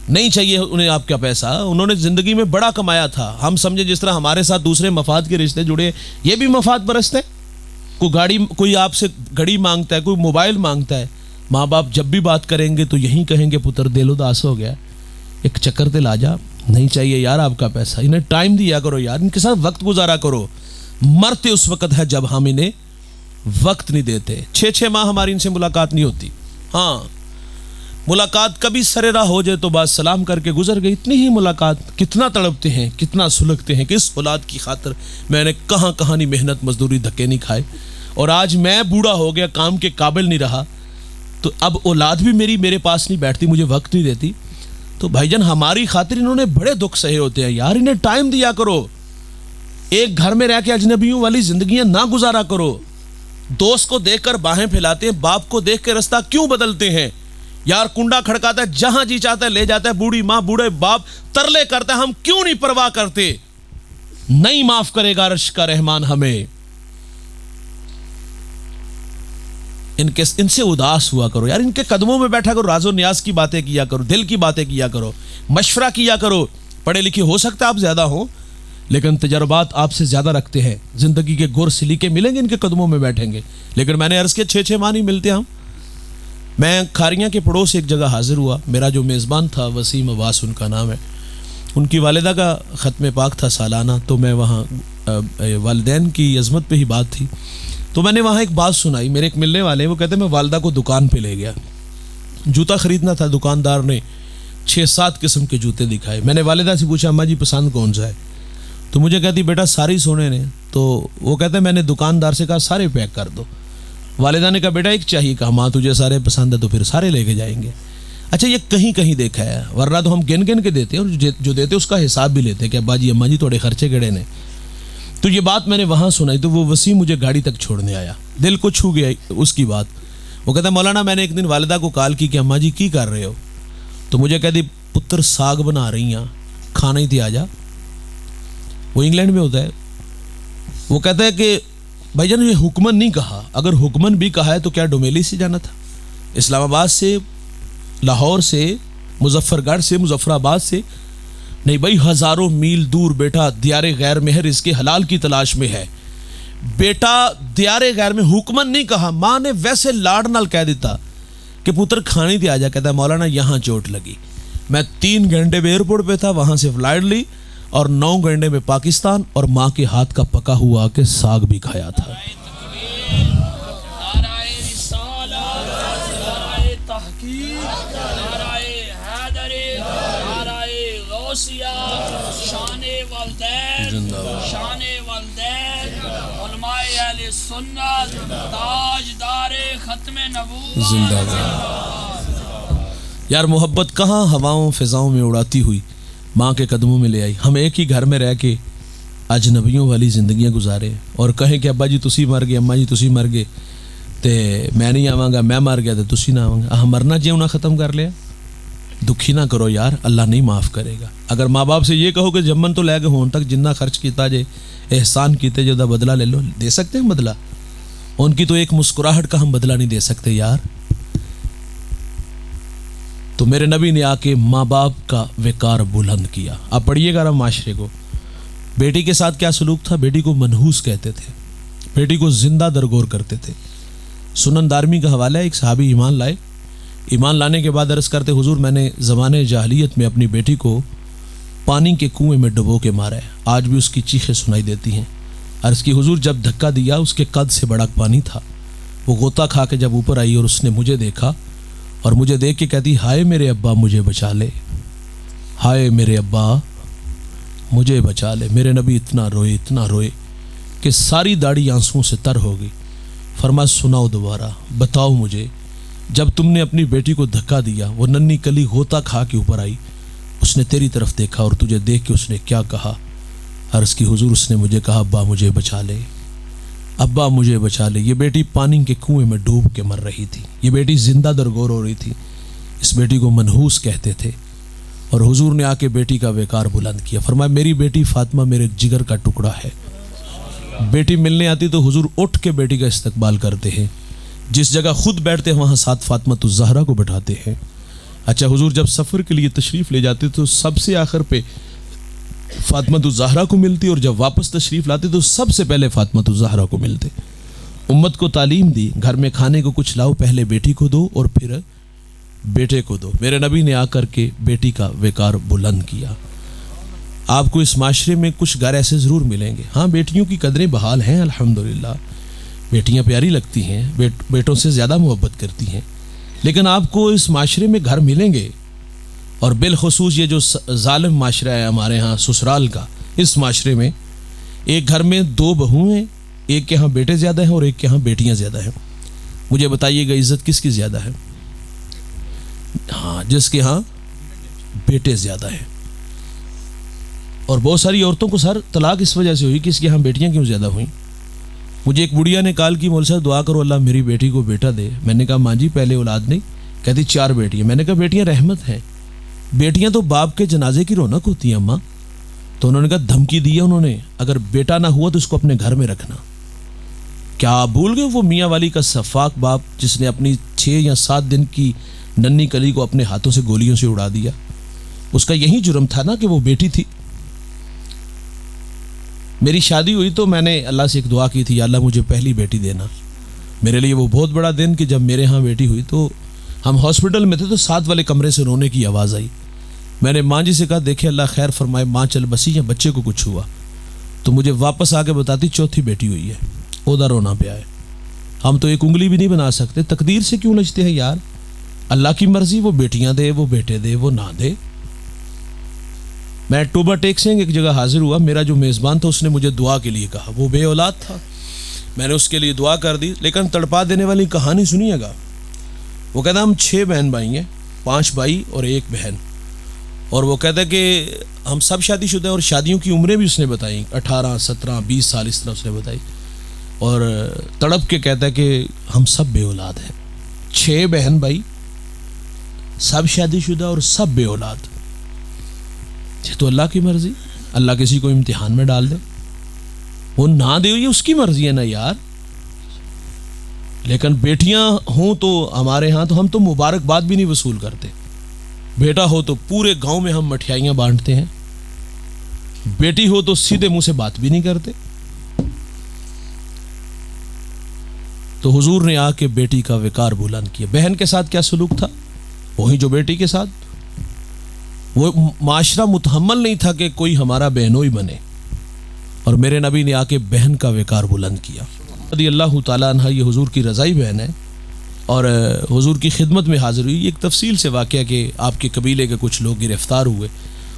نہیں چاہیے انہیں آپ کا پیسہ، انہوں نے زندگی میں بڑا کمایا تھا۔ ہم سمجھے جس طرح ہمارے ساتھ دوسرے مفاد کے رشتے جڑے، یہ بھی مفاد پرست ہے، کوئی گاڑی، کوئی آپ سے گھڑی مانگتا ہے، کوئی موبائل مانگتا ہے، ماں باپ جب بھی بات کریں گے تو یہی کہیں گے پتر دل اداس ہو گیا، ایک چکر دل آ جا، نہیں چاہیے یار آپ کا پیسہ، انہیں ٹائم دیا کرو یار، ان کے ساتھ وقت گزارا کرو۔ مرتے اس وقت ہے جب ہم انہیں وقت نہیں دیتے۔ 6 ماہ ہماری ان سے ملاقات نہیں ہوتی، ہاں ملاقات کبھی سرے راہ ہو جائے تو بات سلام کر کے گزر گئی، اتنی ہی ملاقات۔ کتنا تڑپتے ہیں، کتنا سلگتے ہیں کہ اس اولاد کی خاطر میں نے کہاں نہیں محنت مزدوری دھکے نہیں کھائے، اور آج میں بوڑھا ہو گیا، کام کے قابل نہیں رہا، تو اب اولاد بھی میرے پاس نہیں بیٹھتی، مجھے وقت نہیں دیتی۔ تو بھائی جان ہماری خاطر انہوں نے بڑے دکھ سہے ہوتے ہیں یار، انہیں ٹائم دیا کرو، ایک گھر میں رہ کے اجنبیوں والی زندگیاں نہ گزارا کرو۔ دوست کو دیکھ کر باہیں پھیلاتے ہیں، باپ کو دیکھ کے رستہ کیوں بدلتے ہیں یار؟ کنڈا کھڑکاتا ہے، جہاں جی چاہتا ہے لے جاتا ہے، بوڑھی ماں بوڑھے باپ ترلے کرتا ہے، ہم کیوں نہیں پرواہ کرتے؟ نہیں معاف کرے گا عرش کا رحمان ہمیں۔ ان سے اداس ہوا کرو یار، ان کے قدموں میں بیٹھا کرو، راز و نیاز کی باتیں کیا کرو، دل کی باتیں کیا کرو، مشورہ کیا کرو۔ پڑھے لکھے ہو سکتا ہے آپ زیادہ ہوں، لیکن تجربات آپ سے زیادہ رکھتے ہیں، زندگی کے گور سلیقے ملیں گے ان کے قدموں میں بیٹھیں گے، لیکن میں نے عرض کیا 6 ماہ نہیں ملتے ہم۔ میں کھاریاں کے پڑوس ایک جگہ حاضر ہوا، میرا جو میزبان تھا وسیم عباس ان کا نام ہے، ان کی والدہ کا ختم پاک تھا سالانہ، تو میں وہاں والدین کی عظمت پہ ہی بات تھی، تو میں نے وہاں ایک بات سنائی. میرے ایک ملنے والے ہیں، وہ کہتے ہیں میں والدہ کو دکان پہ لے گیا، جوتا خریدنا تھا، دکاندار نے 6-7 قسم کے جوتے دکھائے. میں نے والدہ سے پوچھا اماں جی پسند کون سا ہے؟ تو مجھے کہتی بیٹا سارے سونے نے. تو وہ کہتے ہیں میں نے دکاندار سے کہا سارے پیک کر دو. والدہ نے کہا بیٹا ایک چاہیے. کہا ماں تجھے سارے پسند ہے تو پھر سارے لے کے جائیں گے. اچھا یہ کہیں کہیں دیکھا ہے، ورنہ تو ہم گن گن کے دیتے ہیں، اور جو دیتے اس کا حساب بھی لیتے کہ ابا جی اماں جی تھوڑے خرچے گڑے نے. تو یہ بات میں نے وہاں سنائی تو وہ وسیم مجھے گاڑی تک چھوڑنے آیا، دل کو چھو گیا اس کی بات. وہ کہتا ہے مولانا میں نے ایک دن والدہ کو کال کی کہ اماں جی کی کر رہے ہو؟ تو مجھے کہتی پتر ساگ بنا رہی ہیں، کھانا ہی تھی آ جا. وہ انگلینڈ میں ہوتا ہے. وہ کہتا ہے کہ بھائی جان یہ حکمن نہیں کہا، اگر حکمن بھی کہا ہے تو کیا ڈومیلی سے جانا تھا؟ اسلام آباد سے، لاہور سے، مظفر گڑھ سے، مظفر آباد سے نہیں بھائی، ہزاروں میل دور بیٹا دیار غیر میں ہے، رزق حلال کی تلاش میں ہے. بیٹا دیار غیر میں حکمن نہیں کہا، ماں نے ویسے لاڈ نال کہہ دیتا کہ پتر کھانی تھی آ جا. کہتا ہے مولانا یہاں چوٹ لگی. میں 3 گھنٹے میں ایئرپورٹ پہ تھا، وہاں سے فلائٹ لی اور 9 گھنٹے میں پاکستان، اور ماں کے ہاتھ کا پکا ہوا کہ ساگ بھی کھایا تھا. زندہ یار محبت کہاں ہواؤں فضاؤں میں اڑاتی ہوئی ماں کے قدموں میں لے آئی. ہم ایک ہی گھر میں رہ کے اجنبیوں والی زندگیاں گزارے اور کہیں کہ ابا جی تسی مر گئے، اماں جی تسی مر گئے تے میں نہیں آواں گا، میں مر گیا تے تسی نہ آواں گا. مرنا جیونا ختم کر لیا. دکھی نہ کرو یار، اللہ نہیں معاف کرے گا. اگر ماں باپ سے یہ کہو کہ جمن تو لے کے ہون تک جنہ خرچ کیتا جے احسان کیتے جو دا بدلہ لے لو، دے سکتے ہیں بدلہ؟ ان کی تو ایک مسکراہٹ کا ہم بدلہ نہیں دے سکتے یار. تو میرے نبی نے آ کے ماں باپ کا وقار بلند کیا. آپ پڑھیے گا معاشرے کو. بیٹی کے ساتھ کیا سلوک تھا؟ بیٹی کو منحوس کہتے تھے، بیٹی کو زندہ درگور کرتے تھے. سنن دارمی کا حوالہ ہے، ایک صحابی ایمان لائے، ایمان لانے کے بعد عرض کرتے حضور میں نے زمانے جاہلیت میں اپنی بیٹی کو پانی کے کنویں میں ڈبو کے مارا ہے، آج بھی اس کی چیخیں سنائی دیتی ہیں. عرض کی حضور جب دھکا دیا اس کے قد سے بڑا پانی تھا، وہ غوطہ کھا کے جب اوپر آئی اور اس نے مجھے دیکھا اور مجھے دیکھ کے کہتی ہائے میرے ابا مجھے بچا لے، ہائے میرے ابا مجھے بچا لے. میرے نبی اتنا روئے کہ ساری داڑھی آنسوؤں سے تر ہو گئی. فرما سناؤ دوبارہ، بتاؤ مجھے جب تم نے اپنی بیٹی کو دھکا دیا، وہ ننھی کلی غوطہ کھا کے اوپر آئی، اس نے تیری طرف دیکھا اور تجھے دیکھ کے اس نے کیا کہا؟ عرض کی حضور اس نے مجھے کہا ابا مجھے بچا لے، ابا مجھے بچا لے. یہ بیٹی پانی کے کنویں میں ڈوب کے مر رہی تھی، یہ بیٹی زندہ درگور ہو رہی تھی. اس بیٹی کو منحوس کہتے تھے اور حضور نے آ کے بیٹی کا وقار بلند کیا. فرمایا میری بیٹی فاطمہ میرے جگر کا ٹکڑا ہے. بیٹی ملنے آتی تو حضور اٹھ کے بیٹی کا استقبال کرتے ہیں، جس جگہ خود بیٹھتے ہیں وہاں ساتھ فاطمہ الزہرا کو بٹھاتے ہیں. اچھا حضور جب سفر کے لیے تشریف لے جاتے تو سب سے آخر پہ فاطمہ الزہرا کو ملتی، اور جب واپس تشریف لاتے تو سب سے پہلے فاطمہ الزہرا کو ملتے. امت کو تعلیم دی، گھر میں کھانے کو کچھ لاؤ، پہلے بیٹی کو دو اور پھر بیٹے کو دو. میرے نبی نے آ کر کے بیٹی کا وقار بلند کیا. آپ کو اس معاشرے میں کچھ گھر ایسے ضرور ملیں گے، ہاں بیٹیوں کی قدریں بحال ہیں الحمدللہ، بیٹیاں پیاری لگتی ہیں، بیٹوں سے زیادہ محبت کرتی ہیں، لیکن آپ کو اس معاشرے میں گھر ملیں گے، اور بالخصوص یہ جو ظالم معاشرہ ہے ہمارے ہاں سسرال کا، اس معاشرے میں ایک گھر میں 2 بہو ہیں، ایک کے ہاں بیٹے زیادہ ہیں اور ایک کے ہاں بیٹیاں زیادہ ہیں. مجھے بتائیے گا عزت کس کی زیادہ ہے؟ ہاں جس کے ہاں بیٹے زیادہ ہیں. اور بہت ساری عورتوں کو سر طلاق اس وجہ سے ہوئی کہ اس کے ہاں بیٹیاں کیوں زیادہ ہوئیں. مجھے ایک بڑھیا نے کال کی مول صاحب دعا کرو اللہ میری بیٹی کو بیٹا دے. میں نے کہا ماں جی پہلے اولاد نہیں، کہتی 4 بیٹیاں. میں نے کہا بیٹیاں رحمت ہیں، بیٹیاں تو باپ کے جنازے کی رونق ہوتی ہیں اماں. تو انہوں نے کہا دھمکی دی ہے انہوں نے اگر بیٹا نہ ہوا تو اس کو اپنے گھر میں رکھنا. کیا آپ بھول گئے وہ میاں والی کا شفاق باپ جس نے اپنی 6 یا 7 دن کی ننھی کلی کو اپنے ہاتھوں سے گولیوں سے اڑا دیا؟ اس کا یہی جرم تھا نا کہ وہ بیٹی تھی. میری شادی ہوئی تو میں نے اللہ سے ایک دعا کی تھی، یا اللہ مجھے پہلی بیٹی دینا. میرے لیے وہ بہت بڑا دن کہ جب میرے ہاں بیٹی ہوئی تو ہم ہاسپٹل میں تھے تو 7 والے کمرے سے رونے کی آواز آئی. میں نے ماں جی سے کہا دیکھے اللہ خیر فرمائے، ماں چل بسی یا بچے کو کچھ ہوا تو مجھے واپس آ کے بتاتی چوتھی بیٹی ہوئی ہے، اودا رونا پہ آئے۔ ہم تو ایک انگلی بھی نہیں بنا سکتے، تقدیر سے کیوں لجتے ہیں یار؟ اللہ کی مرضی، وہ بیٹیاں دے، وہ بیٹے دے، وہ نہ دے۔ میں ٹوبا ٹیک سنگھ ایک جگہ حاضر ہوا، میرا جو میزبان تھا اس نے مجھے دعا کے لیے کہا، وہ بے اولاد تھا، میں نے اس کے لیے دعا کر دی، لیکن تڑپا دینے والی کہانی سنیے گا۔ وہ کہتا ہم 6 بہن بھائی ہیں، 5 بھائی اور 1 بہن، اور وہ کہتا ہے کہ ہم سب شادی شدہ ہیں، اور شادیوں کی عمریں بھی اس نے بتائیں، 18 17 20 سال اس طرح اس نے بتائی، اور تڑپ کے کہتا ہے کہ ہم سب بے اولاد ہیں، 6 بہن بھائی، سب شادی شدہ اور سب بے اولاد۔ یہ تو اللہ کی مرضی، اللہ کسی کو امتحان میں ڈال دے، وہ نہ دے، یہ اس کی مرضی ہے نا یار۔ لیکن بیٹیاں ہوں تو ہمارے ہاں تو ہم تو مبارکباد بھی نہیں وصول کرتے، بیٹا ہو تو پورے گاؤں میں ہم مٹھائیاں بانٹتے ہیں، بیٹی ہو تو سیدھے منہ سے بات بھی نہیں کرتے۔ تو حضور نے آ کے بیٹی کا وقار بلند کیا۔ بہن کے ساتھ کیا سلوک تھا؟ وہی جو بیٹی کے ساتھ۔ وہ معاشرہ متحمل نہیں تھا کہ کوئی ہمارا بہنوئی بنے، اور میرے نبی نے آ کے بہن کا وقار بلند کیا۔ رضی اللہ تعالیٰ عنہ، یہ حضور کی رضائی بہن ہے، اور حضور کی خدمت میں حاضر ہوئی۔ ایک تفصیل سے واقعہ کہ آپ کے قبیلے کے کچھ لوگ گرفتار ہوئے،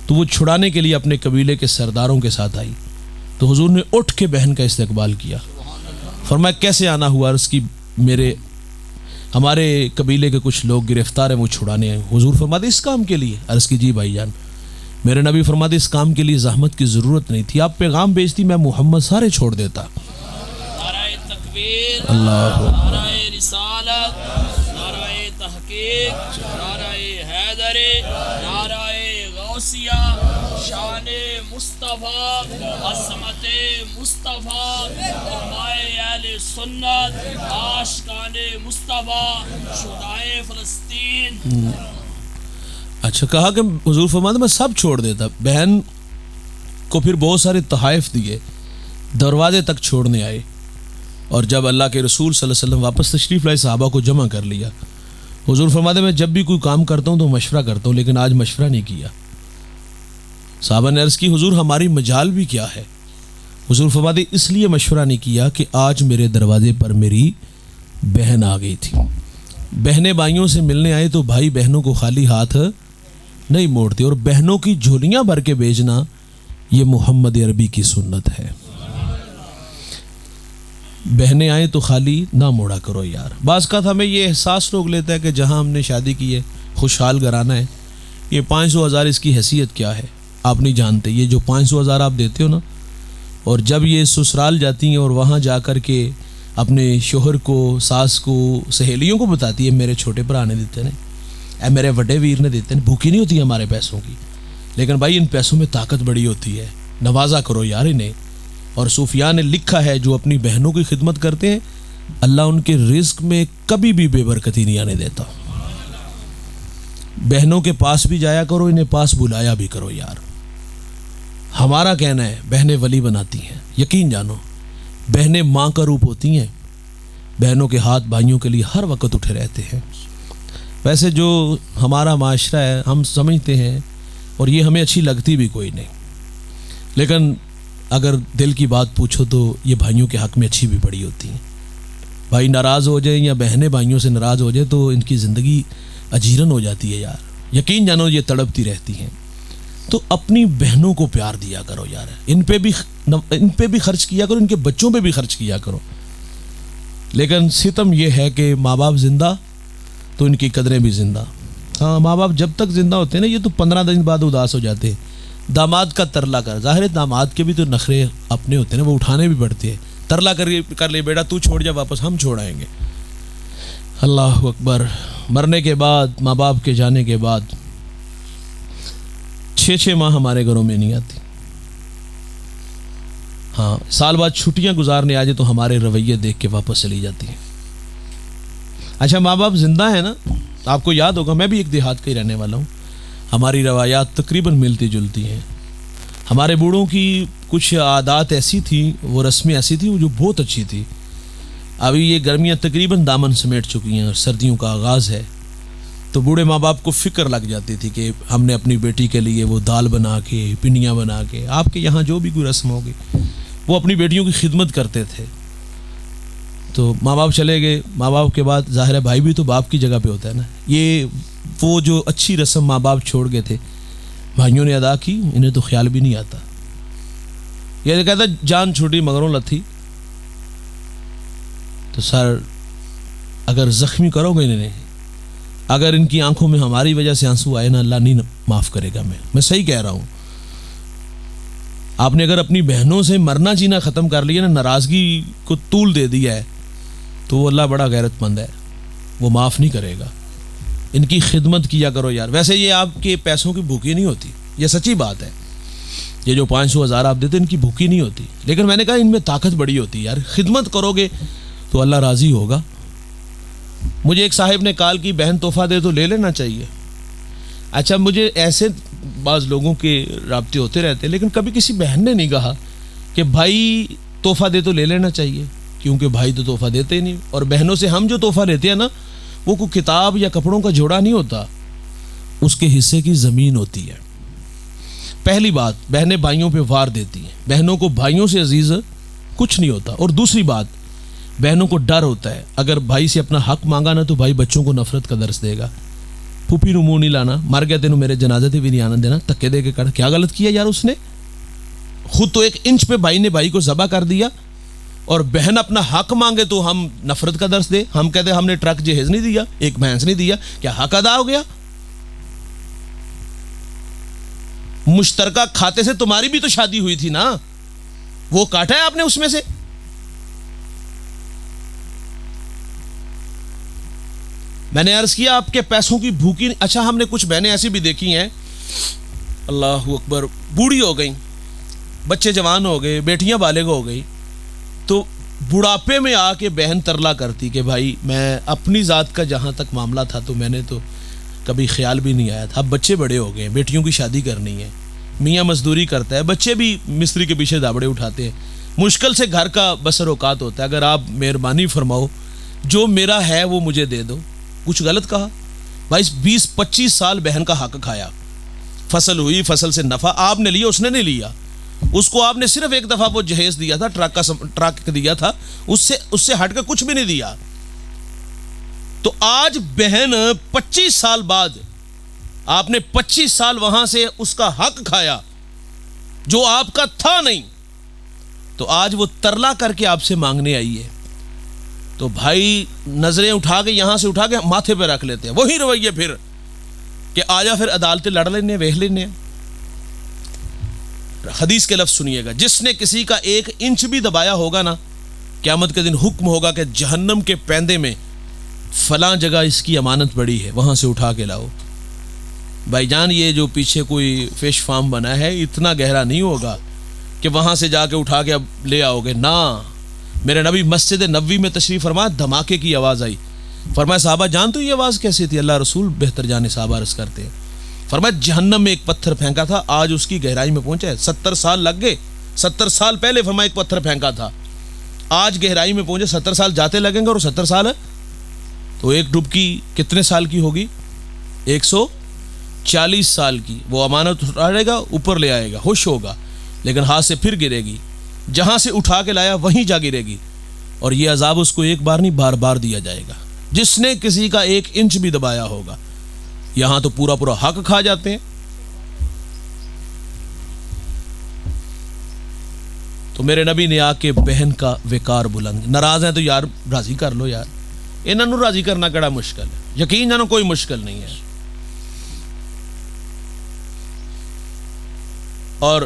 تو وہ چھڑانے کے لیے اپنے قبیلے کے سرداروں کے ساتھ آئی، تو حضور نے اٹھ کے بہن کا استقبال کیا۔ فرمایا کیسے آنا ہوا؟ عرض کی ہمارے قبیلے کے کچھ لوگ گرفتار ہیں، وہ چھڑانے ہیں۔ حضور فرماتے اس کام کے لیے؟ عرض کی جی بھائی جان۔ میرے نبی فرماتے اس کام کے لیے زحمت کی ضرورت نہیں تھی، آپ پیغام بھیجتی، میں محمد سارے چھوڑ دیتا۔ نعرہ تکبیر، اللہ نعرہ رسالت، نعرہ تحقیق، نعرہ حیدر، نعرہ غوثیہ، شان مصطفیٰ، عظمت مصطفیٰ، علماء اہل سنت، عاشقان مصطفیٰ، شہدائے فلسطین۔ اچھا، کہا کہ حضور فرماتے میں سب چھوڑ دیتا۔ بہن کو پھر بہت سارے تحائف دیے، دروازے تک چھوڑنے آئے، اور جب اللہ کے رسول صلی اللہ علیہ وسلم واپس تشریف لائے، صحابہ کو جمع کر لیا۔ حضور فرماتے میں جب بھی کوئی کام کرتا ہوں تو مشورہ کرتا ہوں، لیکن آج مشورہ نہیں کیا۔ صحابہ نے عرض کی حضور ہماری مجال بھی کیا ہے؟ حضور فرماتے اس لیے مشورہ نہیں کیا کہ آج میرے دروازے پر میری بہن آ گئی تھی۔ بہنیں بھائیوں سے ملنے آئے تو بھائی بہنوں کو خالی ہاتھ نہیں موڑتے، اور بہنوں کی جھولیاں بھر کے بھیجنا یہ محمد عربی کی سنت ہے۔ بہنیں آئیں تو خالی نہ موڑا کرو یار۔ بعض کا ہمیں یہ احساس روک لیتا ہے کہ جہاں ہم نے شادی کی ہے خوشحال گھرانہ ہے، یہ 500,000 اس کی حیثیت کیا ہے؟ آپ نہیں جانتے۔ یہ جو 500,000 آپ دیتے ہو نا، اور جب یہ سسرال جاتی ہیں اور وہاں جا کر کے اپنے شوہر کو، ساس کو، سہیلیوں کو بتاتی ہے میرے چھوٹے بھرا نے دیتے ہیں، اے میرے بڑے ویر نے دیتے ہیں، بھوکی نہیں ہوتی ہمارے پیسوں کی، لیکن بھائی ان پیسوں میں طاقت بڑی ہوتی ہے، نوازا کرو یار انہیں۔ اور صوفیاء نے لکھا ہے جو اپنی بہنوں کی خدمت کرتے ہیں اللہ ان کے رزق میں کبھی بھی بے برکتی نہیں آنے دیتا۔ بہنوں کے پاس بھی جایا کرو، انہیں پاس بلایا بھی کرو یار۔ ہمارا کہنا ہے بہنیں ولی بناتی ہیں، یقین جانو بہنیں ماں کا روپ ہوتی ہیں، بہنوں کے ہاتھ بھائیوں کے لیے ہر وقت اٹھے رہتے ہیں۔ ویسے جو ہمارا معاشرہ ہے ہم سمجھتے ہیں، اور یہ ہمیں اچھی لگتی بھی کوئی نہیں، لیکن اگر دل کی بات پوچھو تو یہ بھائیوں کے حق میں اچھی بھی بڑی ہوتی ہیں۔ بھائی ناراض ہو جائیں یا بہنیں بھائیوں سے ناراض ہو جائیں تو ان کی زندگی اجیرن ہو جاتی ہے یار، یقین جانو یہ تڑپتی رہتی ہیں۔ تو اپنی بہنوں کو پیار دیا کرو یار، ان پہ بھی خرچ کیا کرو، ان کے بچوں پہ بھی خرچ کیا کرو۔ لیکن ستم یہ ہے کہ ماں باپ زندہ تو ان کی قدریں بھی زندہ۔ ہاں، ماں باپ جب تک زندہ ہوتے ہیں نا، یہ تو 15 دن بعد اداس ہو جاتے ہیں۔ داماد کا ترلا کر، ظاہر ہے داماد کے بھی تو نخرے اپنے ہوتے ہیں نا، وہ اٹھانے بھی پڑتے ہیں۔ ترلا کر لے بیٹا تو چھوڑ جا، واپس ہم چھوڑائیں گے۔ اللہ اکبر۔ مرنے کے بعد، ماں باپ کے جانے کے بعد 6 ماہ ہمارے گھروں میں نہیں آتی۔ ہاں، سال بعد چھٹیاں گزارنے آ جائے تو ہمارے رویے دیکھ کے واپس چلی جاتی ہیں۔ اچھا، ماں باپ زندہ ہیں نا، آپ کو یاد ہوگا میں بھی ایک دیہات کا ہی رہنے والا ہوں، ہماری روایات تقریباً ملتی جلتی ہیں۔ ہمارے بوڑھوں کی کچھ عادات ایسی تھیں، وہ رسمیں ایسی تھیں جو بہت اچھی تھی۔ ابھی یہ گرمیاں تقریباً دامن سمیٹ چکی ہیں اور سردیوں کا آغاز ہے، تو بوڑھے ماں باپ کو فکر لگ جاتی تھی کہ ہم نے اپنی بیٹی کے لیے وہ دال بنا کے پنیاں بنا کے، آپ کے یہاں جو بھی کوئی رسم ہوگی، وہ اپنی بیٹیوں کی خدمت کرتے تھے. تو ماں باپ چلے گئے، ماں باپ کے بعد ظاہر ہے بھائی بھی تو باپ کی جگہ پہ ہوتا ہے نا. یہ وہ جو اچھی رسم ماں باپ چھوڑ گئے تھے بھائیوں نے ادا کی، انہیں تو خیال بھی نہیں آتا. یہ کہتا جان چھوٹی مگروں لتھی. تو سر اگر زخمی کرو گے انہیں، اگر ان کی آنکھوں میں ہماری وجہ سے آنسو آئے نا، اللہ نہیں معاف کرے گا. میں صحیح کہہ رہا ہوں. آپ نے اگر اپنی بہنوں سے مرنا جینا ختم کر لیا نا، ناراضگی کو طول دے دیا ہے، تو وہ اللہ بڑا غیرت مند ہے، وہ معاف نہیں کرے گا. ان کی خدمت کیا کرو یار. ویسے یہ آپ کے پیسوں کی بھوکی نہیں ہوتی، یہ سچی بات ہے. یہ جو 500,000 آپ دیتے ان کی بھوکی نہیں ہوتی، لیکن میں نے کہا ان میں طاقت بڑی ہوتی ہے یار. خدمت کرو گے تو اللہ راضی ہوگا. مجھے ایک صاحب نے کال کی بہن تحفہ دے تو لے لینا چاہیے. اچھا مجھے ایسے بعض لوگوں کے رابطے ہوتے رہتے، لیکن کبھی کسی بہن نے نہیں کہا کہ بھائی تحفہ دے تو لے لینا چاہیے، کیونکہ بھائی تو تحفہ دیتے ہی نہیں. اور بہنوں سے ہم جو تحفہ لیتے ہیں نا، وہ کوئی کتاب یا کپڑوں کا جوڑا نہیں ہوتا، اس کے حصے کی زمین ہوتی ہے. پہلی بات، بہنیں بھائیوں پہ وار دیتی ہیں، بہنوں کو بھائیوں سے عزیز کچھ نہیں ہوتا. اور دوسری بات، بہنوں کو ڈر ہوتا ہے، اگر بھائی سے اپنا حق مانگا نا تو بھائی بچوں کو نفرت کا درس دے گا. پھوپھی نو منہ نہیں لانا، مر گیا تینوں میرے جنازے تے بھی نہیں آنا دینا، تکے دے کے کر. کیا غلط کیا یار اس نے؟ خود تو 1 انچ پہ بھائی نے بھائی کو ذبح کر دیا، اور بہن اپنا حق مانگے تو ہم نفرت کا درس دے. ہم کہتے ہیں ہم نے ٹرک جہیز نہیں دیا، ایک بھینس نہیں دیا، کیا حق ادا ہو گیا؟ مشترکہ کھاتے سے تمہاری بھی تو شادی ہوئی تھی نا، وہ کاٹا ہے آپ نے اس میں سے. میں نے عرض کیا آپ کے پیسوں کی بھوکی. اچھا ہم نے کچھ بہنیں ایسی بھی دیکھی ہیں، اللہ اکبر، بوڑھی ہو گئیں، بچے جوان ہو گئے، بیٹیاں بالغ ہو گئی، تو بڑھاپے میں آ کے بہن ترلا کرتی کہ بھائی میں اپنی ذات کا جہاں تک معاملہ تھا تو میں نے تو کبھی خیال بھی نہیں آیا تھا. اب بچے بڑے ہو گئے، بیٹیوں کی شادی کرنی ہے، میاں مزدوری کرتا ہے، بچے بھی مستری کے پیچھے دابڑے اٹھاتے ہیں، مشکل سے گھر کا بسر اوقات ہوتا ہے. اگر آپ مہربانی فرماؤ جو میرا ہے وہ مجھے دے دو. کچھ غلط کہا؟ بھائی 20-25 سال بہن کا حق کھایا، فصل ہوئی، فصل سے نفع آپ نے لیا، اس نے نہیں لیا. اس کو آپ نے صرف ایک دفعہ وہ جہیز دیا تھا، ٹرک دیا تھا، اس سے ہٹ کے کچھ بھی نہیں دیا. تو آج بہن 25 سال بعد آپ نے 25 سال وہاں سے اس کا حق کھایا جو آپ کا تھا نہیں، تو آج وہ ترلا کر کے آپ سے مانگنے آئی ہے. تو بھائی نظریں اٹھا کے یہاں سے اٹھا کے ماتھے پہ رکھ لیتے ہیں، وہی رویے پھر کہ آجا پھر عدالتیں لڑ لینے، ویکھ لینے. حدیث کے لفظ سنیے گا، جس نے کسی کا 1 انچ بھی دبایا ہوگا نا، قیامت کے دن حکم ہوگا کہ جہنم کے پیندے میں فلاں جگہ اس کی امانت پڑی ہے، وہاں سے اٹھا کے لاؤ. بھائی جان یہ جو پیچھے کوئی فش فارم بنا ہے اتنا گہرا نہیں ہوگا کہ وہاں سے جا کے اٹھا کے اب لے آؤ گے. نہ، میرے نبی مسجد نبوی میں تشریف فرما، دھماکے کی آواز آئی. فرمایا صحابہ جان تو یہ آواز کیسی تھی؟ اللہ رسول بہتر جانے صحابہ عرض کرتے ہیں. فرمایا جہنم میں ایک پتھر پھینکا تھا، آج اس کی گہرائی میں پہنچا ہے. 70 سال لگ گئے، 70 سال پہلے فرمایا ایک پتھر پھینکا تھا، آج گہرائی میں پہنچے. 70 سال جاتے لگیں گے، اور 70 سال ہے تو ایک ڈبکی کتنے سال کی ہوگی؟ 140 سال کی. وہ امانت اٹھائے گا، اوپر لے آئے گا، ہوش ہوگا، لیکن ہاتھ سے پھر گرے گی. جہاں سے اٹھا کے لایا وہیں جا گرے گی. اور یہ عذاب اس کو ایک بار نہیں بار بار دیا جائے گا. جس نے کسی کا 1 انچ بھی دبایا ہوگا، یہاں تو پورا پورا حق کھا جاتے ہیں. تو میرے نبی نے آ کے بہن کا وقار بلند. ناراض ہیں تو یار راضی کر لو یار، انہوں نے راضی کرنا کڑا مشکل ہے، یقین جانو کوئی مشکل نہیں ہے. اور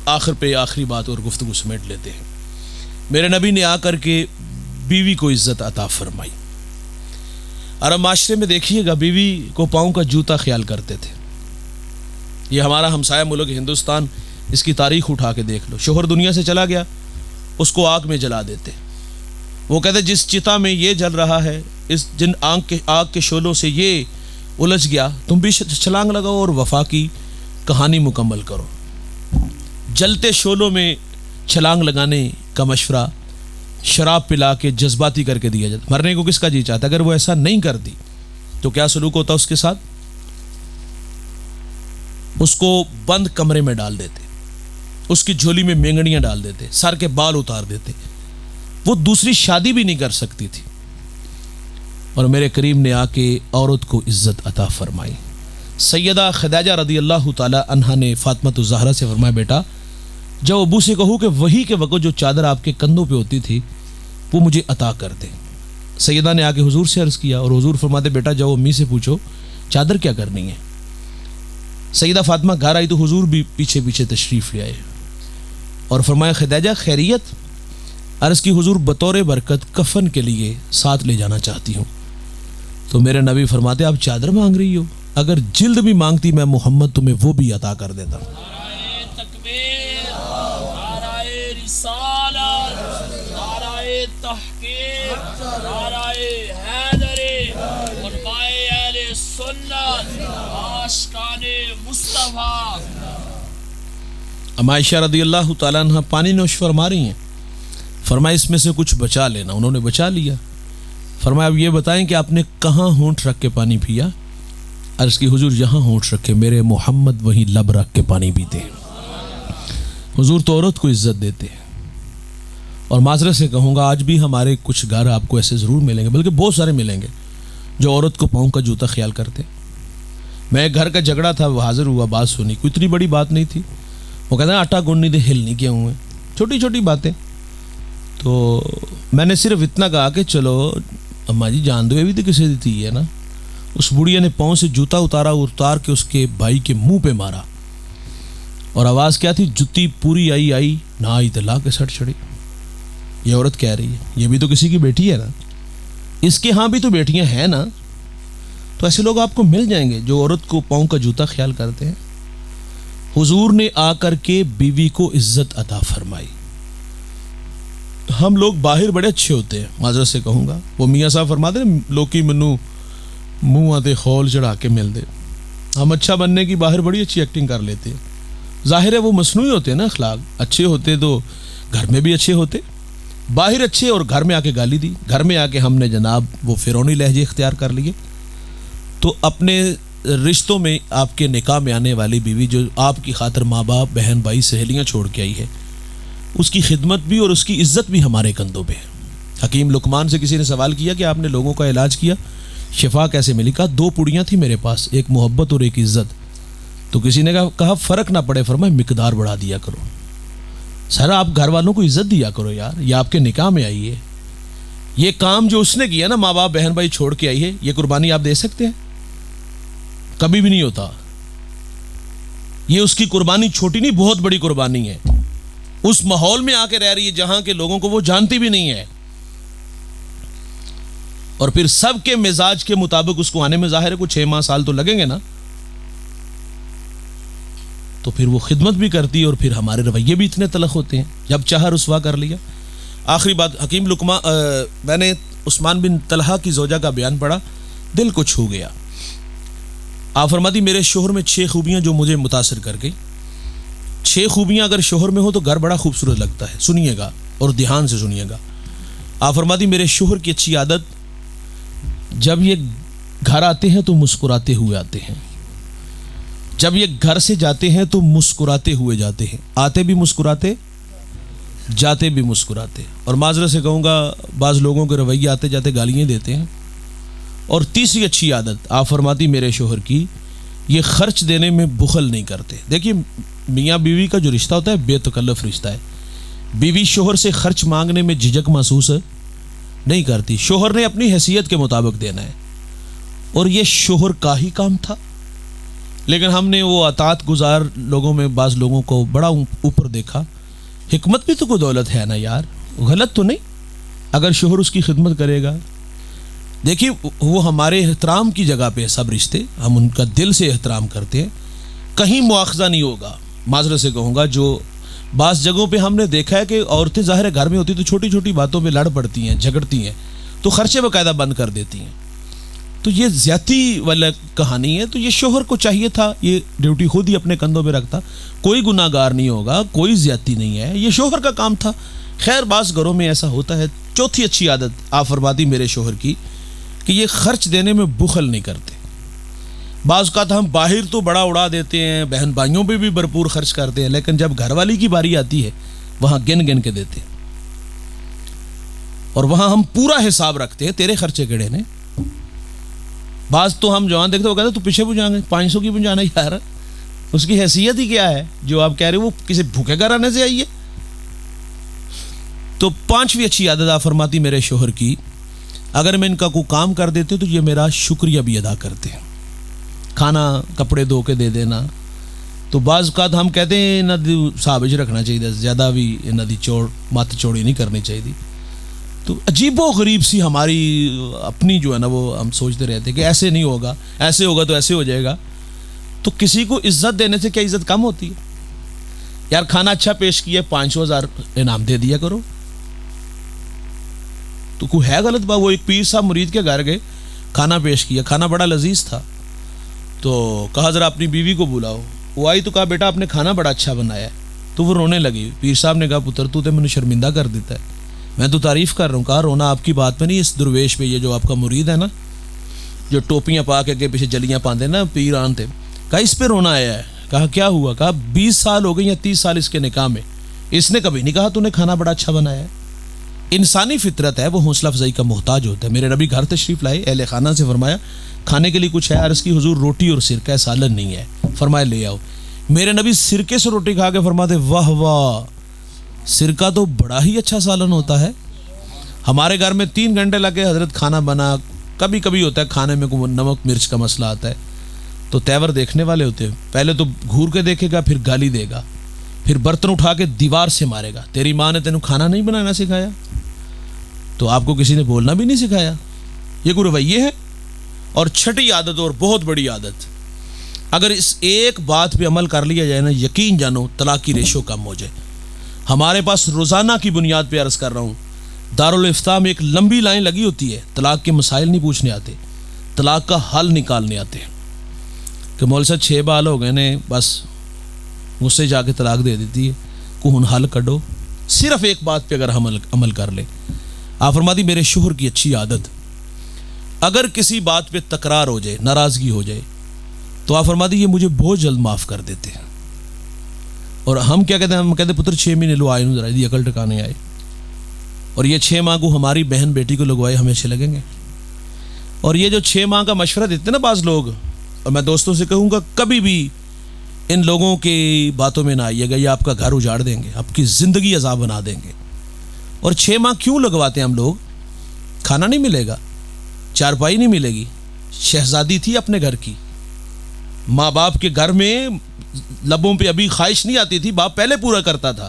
آخر پہ آخری بات اور گفتگو سمیٹ لیتے ہیں. میرے نبی نے آ کر کے بیوی کو عزت عطا فرمائی. عرب معاشرے میں دیکھیے گا بیوی کو پاؤں کا جوتا خیال کرتے تھے. یہ ہمارا ہمسایہ ملک ہندوستان، اس کی تاریخ اٹھا کے دیکھ لو. شوہر دنیا سے چلا گیا، اس کو آگ میں جلا دیتے. وہ کہتے جس چتا میں یہ جل رہا ہے، اس جن آگ کے شعلوں سے یہ الجھ گیا، تم بھی چھلانگ لگاؤ اور وفا کی کہانی مکمل کرو. جلتے شعلوں میں چھلانگ لگانے کا مشورہ شراب پلا کے جذباتی کر کے دیا جاتا. مرنے کو کس کا جی چاہتا؟ اگر وہ ایسا نہیں کرتی تو کیا سلوک ہوتا اس کے ساتھ؟ اس کو بند کمرے میں ڈال دیتے، اس کی جھولی میں مینگڑیاں ڈال دیتے، سر کے بال اتار دیتے، وہ دوسری شادی بھی نہیں کر سکتی تھی۔ اور میرے کریم نے آ کے عورت کو عزت عطا فرمائی۔ سیدہ خدیجہ رضی اللہ تعالی عنہا نے فاطمہ الزہرا سے فرمایا بیٹا جب ابو سے کہو کہ وہی کے وقت جو چادر آپ کے کندھوں پہ ہوتی تھی وہ مجھے عطا کر دیں۔ سیدہ نے آ کے حضور سے عرض کیا اور حضور فرماتے بیٹا جب امی سے پوچھو چادر کیا کرنی ہے۔ سیدہ فاطمہ گھر آئی تو حضور بھی پیچھے پیچھے تشریف لے آئے اور فرمایا خدیجہ خیریت؟ عرض کی حضور بطور برکت کفن کے لیے ساتھ لے جانا چاہتی ہوں۔ تو میرے نبی فرماتے آپ چادر مانگ رہی ہو، اگر جلد بھی مانگتی میں محمد تمہیں وہ بھی عطا کر دیتا۔ نعرہ تکبیر، نعرہ رسالت، نعرہ تحقیق، نعرہ حیدر، علماء اہل سنت، عاشقان مصطفیٰ۔ عائشہ رضی اللہ تعالیٰ عنہ پانی نوش فرما رہی ہیں، فرمایا اس میں سے کچھ بچا لینا، انہوں نے بچا لیا۔ فرمایا اب یہ بتائیں کہ آپ نے کہاں ہونٹ رکھ کے پانی پیا؟ عرض کی حضور جہاں ہونٹ رکھے میرے محمد وہیں لب رکھ کے پانی پیتے۔ حضور تو عورت کو عزت دیتے ہیں، اور معذرت سے کہوں گا آج بھی ہمارے کچھ گھر آپ کو ایسے ضرور ملیں گے، بلکہ بہت سارے ملیں گے جو عورت کو پاؤں کا جوتا خیال کرتے۔ میں ایک گھر کا جھگڑا تھا، وہ حاضر ہوا، بات سنی، کوئی اتنی بڑی بات نہیں تھی، وہ کہتے ہیں آٹا گنڈ نہیں دے ہل نہیں کیا ہوئے، چھوٹی چھوٹی باتیں۔ تو میں نے صرف اتنا کہا کہ چلو اماں جی جان دو یہ بھی تو کسی دی تھی ہے نا۔ اس بڑھیا نے پاؤں سے جوتا اتار کے اس کے بھائی کے منہ پہ مارا، اور آواز کیا تھی؟ جتی پوری آئی نہ آئی تو لا کے سٹ چڑی۔ یہ عورت کہہ رہی ہے یہ بھی تو کسی کی بیٹی ہے نا، اس کے ہاں بھی تو بیٹیاں ہیں نا۔ تو ایسے لوگ آپ کو مل جائیں گے جو عورت کو پاؤں کا جوتا خیال کرتے ہیں۔ حضور نے آ کر کے بیوی کو عزت عطا فرمائی۔ ہم لوگ باہر بڑے اچھے ہوتے ہیں، معذرت سے کہوں گا، وہ میاں صاحب فرماتے ہیں لوکی منو منہ آتے خول چڑھا کے مل دے۔ ہم اچھا بننے کی باہر بڑی اچھی ایکٹنگ کر لیتے ہیں، ظاہر ہے وہ مصنوعی ہوتے ہیں نا، اخلاق اچھے ہوتے تو گھر میں بھی اچھے ہوتے، باہر اچھے اور گھر میں آ کے گالی دی، گھر میں آ کے ہم نے جناب وہ فرعونی لہجے اختیار کر لیے۔ تو اپنے رشتوں میں آپ کے نکاح میں آنے والی بیوی جو آپ کی خاطر ماں باپ بہن بھائی سہیلیاں چھوڑ کے آئی ہے، اس کی خدمت بھی اور اس کی عزت بھی ہمارے کندھوں پہ ہے۔ حکیم لقمان سے کسی نے سوال کیا کہ آپ نے لوگوں کا علاج کیا، شفا کیسے ملی؟ کہا دو پڑیاں تھیں میرے پاس، ایک محبت اور ایک عزت۔ تو کسی نے کہا فرق نہ پڑے، فرمایا مقدار بڑھا دیا کرو۔ سر آپ گھر والوں کو عزت دیا کرو یار، یہ آپ کے نکاح میں آئی ہے، یہ کام جو اس نے کیا نا، ماں باپ بہن بھائی چھوڑ کے آئی ہے، یہ قربانی آپ دے سکتے ہیں؟ کبھی بھی نہیں ہوتا۔ یہ اس کی قربانی چھوٹی نہیں، بہت بڑی قربانی ہے۔ اس ماحول میں آ کے رہ رہی ہے جہاں کے لوگوں کو وہ جانتی بھی نہیں ہے، اور پھر سب کے مزاج کے مطابق اس کو آنے میں ظاہر ہے کچھ 6 ماہ سال تو لگیں گے نا، تو پھر وہ خدمت بھی کرتی ہے، اور پھر ہمارے رویے بھی اتنے تلخ ہوتے ہیں، جب چاہا رسوا کر لیا۔ آخری بات، حکیم لقمان، میں نے عثمان بن طلحہ کی زوجہ کا بیان پڑھا، دل کو چھو گیا۔ آپ فرماتی میرے شوہر میں 6 خوبیاں جو مجھے متاثر کر گئی۔ 6 خوبیاں اگر شوہر میں ہو تو گھر بڑا خوبصورت لگتا ہے، سنیے گا اور دھیان سے سنیے گا۔ آپ فرماتی میرے شوہر کی اچھی عادت، جب یہ گھر آتے ہیں تو مسکراتے ہوئے آتے ہیں، جب یہ گھر سے جاتے ہیں تو مسکراتے ہوئے جاتے ہیں، آتے بھی مسکراتے جاتے بھی مسکراتے۔ اور معذرت سے کہوں گا بعض لوگوں کے رویے آتے جاتے گالیاں دیتے ہیں۔ اور تیسری اچھی عادت آپ فرماتی میرے شوہر کی، یہ خرچ دینے میں بخل نہیں کرتے۔ دیکھیے میاں بیوی کا جو رشتہ ہوتا ہے بے تکلف رشتہ ہے، بیوی شوہر سے خرچ مانگنے میں جھجک محسوس نہیں کرتی، شوہر نے اپنی حیثیت کے مطابق دینا ہے، اور یہ شوہر کا ہی کام تھا۔ لیکن ہم نے وہ اطاعت گزار لوگوں میں بعض لوگوں کو بڑا اوپر دیکھا۔ حکمت بھی تو کوئی دولت ہے نا یار، غلط تو نہیں اگر شوہر اس کی خدمت کرے گا۔ دیکھیے وہ ہمارے احترام کی جگہ پہ سب رشتے، ہم ان کا دل سے احترام کرتے ہیں، کہیں مواخذہ نہیں ہوگا۔ معذرت سے کہوں گا جو بعض جگہوں پہ ہم نے دیکھا ہے کہ عورتیں ظاہر ہے گھر میں ہوتی تو چھوٹی چھوٹی باتوں پہ لڑ پڑتی ہیں، جھگڑتی ہیں، تو خرچے باقاعدہ بند کر دیتی ہیں، تو یہ زیادتی والا کہانی ہے۔ تو یہ شوہر کو چاہیے تھا یہ ڈیوٹی خود ہی اپنے کندھوں پہ رکھتا، کوئی گناہ گار نہیں ہوگا، کوئی زیادتی نہیں ہے، یہ شوہر کا کام تھا۔ خیر بعض گھروں میں ایسا ہوتا ہے۔ چوتھی اچھی عادت آپ فرماتی میرے شوہر کی، کہ یہ خرچ دینے میں بخل نہیں کرتے. بعض اوقات ہم باہر تو بڑا اڑا دیتے ہیں، بہن بھائیوں پہ بھی بھرپور خرچ کرتے ہیں، لیکن جب گھر والی کی باری آتی ہے وہاں گن گن کے دیتے ہیں، اور وہاں ہم پورا حساب رکھتے ہیں تیرے خرچے کیڑے نے. بعض تو ہم جوان دیکھتے وہ کہتے تو پیچھے پہنچانا 500 کی پہنچانا یار، اس کی حیثیت ہی کیا ہے جو آپ کہہ رہے ہو وہ کسی بھوکے گھر آنے سے آئی ہے. تو 5ویں اچھی عادت آپ فرماتی میرے شوہر کی، اگر میں ان کا کوئی کام کر دیتے تو یہ میرا شکریہ بھی ادا کرتے ہیں. کھانا کپڑے دھو کے دے دینا. تو بعض اوقات ہم کہتے ہیں انہاں دی حساب وچ رکھنا چاہیے، زیادہ بھی انہاں دی مت چوڑی نہیں کرنی چاہیے. تو عجیب و غریب سی ہماری اپنی جو ہے نا وہ ہم سوچتے رہتے ہیں کہ ایسے نہیں ہوگا، ایسے ہوگا تو ایسے ہو جائے گا. تو کسی کو عزت دینے سے کیا عزت کم ہوتی ہے؟ یار کھانا اچھا پیش کیا 500,000 انعام دے دیا کرو. تو کوئی ہے غلط بات؟ وہ ایک پیر صاحب مرید کے گھر گئے، کھانا پیش کیا، کھانا بڑا لذیذ تھا. تو کہا ذرا اپنی بیوی کو بلاؤ. وہ آئی تو کہا بیٹا آپ نے کھانا بڑا اچھا بنایا ہے. تو وہ رونے لگی. پیر صاحب نے کہا پتر تو مجھے شرمندہ کر دیتا ہے، میں تو تعریف کر رہا ہوں. کہا رونا آپ کی بات پہ نہیں، اس درویش پہ، یہ جو آپ کا مرید ہے نا جو ٹوپیاں پا کے پیچھے جلیاں پاندے نا پیران تھے، کہا اس پہ رونا آیا ہے. کہا کیا ہوا؟ کہا 20 سال ہو گئے یا 30 سال اس کے نکاح میں، اس نے کبھی نہیں کہا تو نے کھانا بڑا اچھا بنایا ہے. انسانی فطرت ہے، وہ حوصلہ افزائی کا محتاج ہوتا ہے. میرے نبی گھر تشریف لائے، اہل خانہ سے فرمایا کھانے کے لیے کچھ ہے؟ عرض کی حضور روٹی اور سرکہ، سالن نہیں ہے. فرمایا لے آؤ. میرے نبی سرکے سے روٹی کھا کے فرماتے واہ واہ، سرکہ تو بڑا ہی اچھا سالن ہوتا ہے. ہمارے گھر میں 3 گھنٹے لگے حضرت کھانا بنا. کبھی کبھی ہوتا ہے کھانے میں کوئی نمک مرچ کا مسئلہ آتا ہے تو تیور دیکھنے والے ہوتے ہیں، پہلے تو گھور کے دیکھے گا، پھر گالی دے گا، پھر برتن اٹھا کے دیوار سے مارے گا. تیری ماں نے تینوں کھانا نہیں بنانا سکھایا؟ تو آپ کو کسی نے بولنا بھی نہیں سکھایا؟ یہ کوئی رویے ہے. اور 6ٹھی عادت اور بہت بڑی عادت، اگر اس ایک بات پہ عمل کر لیا جائے نا، یقین جانو طلاق کی ریشو کم ہو جائے. ہمارے پاس روزانہ کی بنیاد پہ عرض کر رہا ہوں، دارالفتاح میں ایک لمبی لائن لگی ہوتی ہے، طلاق کے مسائل نہیں پوچھنے آتے، طلاق کا حل نکالنے آتے ہیں. کہ مول صاحب 6 بال ہو گئے نے، بس مجھ سے جا کے طلاق دے دیتی ہے، کو حل کڈو. صرف ایک بات پہ اگر ہم عمل کر لیں. آپ فرماتی میرے شوہر کی اچھی عادت، اگر کسی بات پہ تکرار ہو جائے، ناراضگی ہو جائے، تو آپ فرماتی یہ مجھے بہت جلد معاف کر دیتے ہیں. اور ہم کیا کہتے ہیں؟ ہم کہتے ہیں پتر 6 مہینے لو آئے ذرا دی عقل ٹکانے آئے، اور یہ 6 ماہ کو ہماری بہن بیٹی کو لگوائے ہمیں اچھے لگیں گے. اور یہ جو 6 ماہ کا مشورہ دیتے ہیں نا بعض لوگ، اور میں دوستوں سے کہوں گا کبھی بھی ان لوگوں کی باتوں میں نہ آئیے گا، یہ آپ کا گھر اجاڑ دیں گے، آپ کی زندگی عذاب بنا دیں گے. اور 6 ماہ کیوں لگواتے ہیں ہم لوگ؟ کھانا نہیں ملے گا، چارپائی نہیں ملے گی. شہزادی تھی اپنے گھر کی، ماں باپ کے گھر میں لبوں پہ ابھی خواہش نہیں آتی تھی، باپ پہلے پورا کرتا تھا.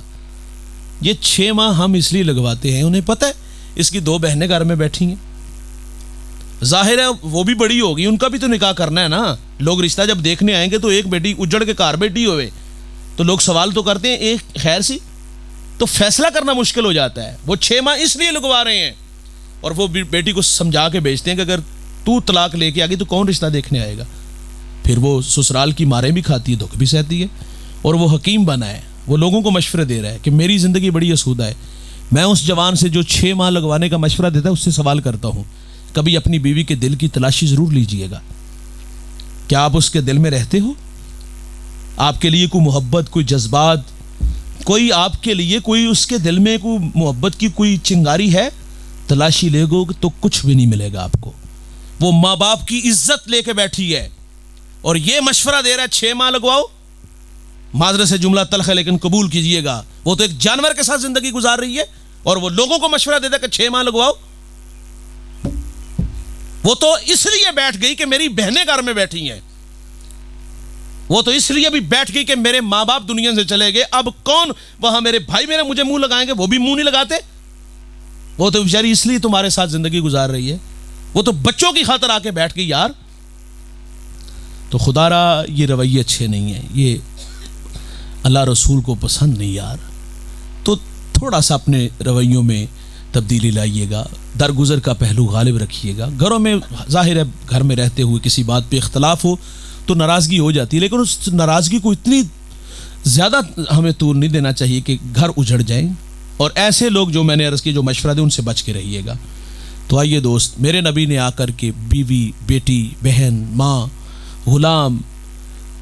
یہ 6 ماہ ہم اس لیے لگواتے ہیں، انہیں پتہ ہے اس کی 2 بہنیں گھر میں بیٹھی ہیں، ظاہر ہے وہ بھی بڑی ہوگی، ان کا بھی تو نکاح کرنا ہے نا. لوگ رشتہ جب دیکھنے آئیں گے تو ایک بیٹی اجڑ کے کار بیٹی ہوئے تو لوگ سوال تو کرتے ہیں ایک خیر سی، تو فیصلہ کرنا مشکل ہو جاتا ہے. وہ 6 ماہ اس لیے لگوا رہے ہیں، اور وہ بیٹی کو سمجھا کے بیچتے ہیں کہ اگر تو طلاق لے کے آ گئی تو کون رشتہ دیکھنے آئے گا. پھر وہ سسرال کی ماریں بھی کھاتی ہے، دکھ بھی سہتی ہے. اور وہ حکیم بنا ہے، وہ لوگوں کو مشورے دے رہا ہے کہ میری زندگی بڑی آسودہ ہے. میں اس جوان سے جو 6 ماہ لگوانے کا مشورہ دیتا ہے اس سے سوال کرتا ہوں، کبھی اپنی بیوی کے دل کی تلاشی ضرور لیجئے گا. کیا آپ اس کے دل میں رہتے ہو؟ آپ کے لیے کوئی محبت، کوئی جذبات، کوئی آپ کے لیے کوئی اس کے دل میں کوئی محبت کی کوئی چنگاری ہے؟ تلاشی لے گو تو کچھ بھی نہیں ملے گا آپ کو. وہ ماں باپ کی عزت لے کے بیٹھی ہے اور یہ مشورہ دے رہا ہے 6 ماہ لگواؤ. معذرت سے جملہ تلخ ہے لیکن قبول کیجئے گا، وہ تو ایک جانور کے ساتھ زندگی گزار رہی ہے اور وہ لوگوں کو مشورہ دیتا ہے کہ 6 ماہ لگواؤ. وہ تو اس لیے بیٹھ گئی کہ میری بہنیں گھر میں بیٹھی ہیں، وہ تو اس لیے بھی بیٹھ گئی کہ میرے ماں باپ دنیا سے چلے گئے، اب کون وہاں میرے بھائی میرے مجھے منہ لگائیں گے؟ وہ بھی منہ نہیں لگاتے. وہ تو بیچاری اس لیے تمہارے ساتھ زندگی گزار رہی ہے، وہ تو بچوں کی خاطر آ کے بیٹھ گئی یار. تو خدا را یہ رویے اچھے نہیں ہیں، یہ اللہ رسول کو پسند نہیں یار. تو تھوڑا سا اپنے رویوں میں تبدیلی لائیے گا، درگزر کا پہلو غالب رکھیے گا. گھروں میں ظاہر ہے گھر میں رہتے ہوئے کسی بات پہ اختلاف ہو تو ناراضگی ہو جاتی ہے، لیکن اس ناراضگی کو اتنی زیادہ ہمیں طول نہیں دینا چاہیے کہ گھر اجڑ جائیں. اور ایسے لوگ جو میں نے عرض کی جو مشورہ دے ان سے بچ کے رہیے گا. تو تو آئیے دوست، میرے نبی نے آ کر کے بیوی، بیٹی، بہن، ماں، غلام،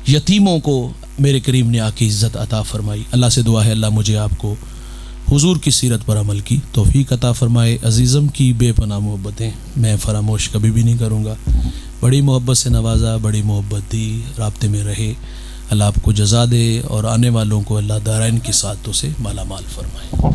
یتیموں کو میرے کریم نے آ کے عزت عطا فرمائی۔ اللہ سے دعا ہے اللہ مجھے آپ کو حضور کی سیرت پر عمل کی توفیق عطا فرمائے۔ عزیزم کی بے پناہ محبتیں میں فراموش کبھی بھی نہیں کروں گا، بڑی محبت سے نوازا، بڑی محبت دی، رابطے میں رہے۔ اللہ آپ کو جزا دے اور آنے والوں کو اللہ دارین کی سعادتوں سے مالا مال فرمائے۔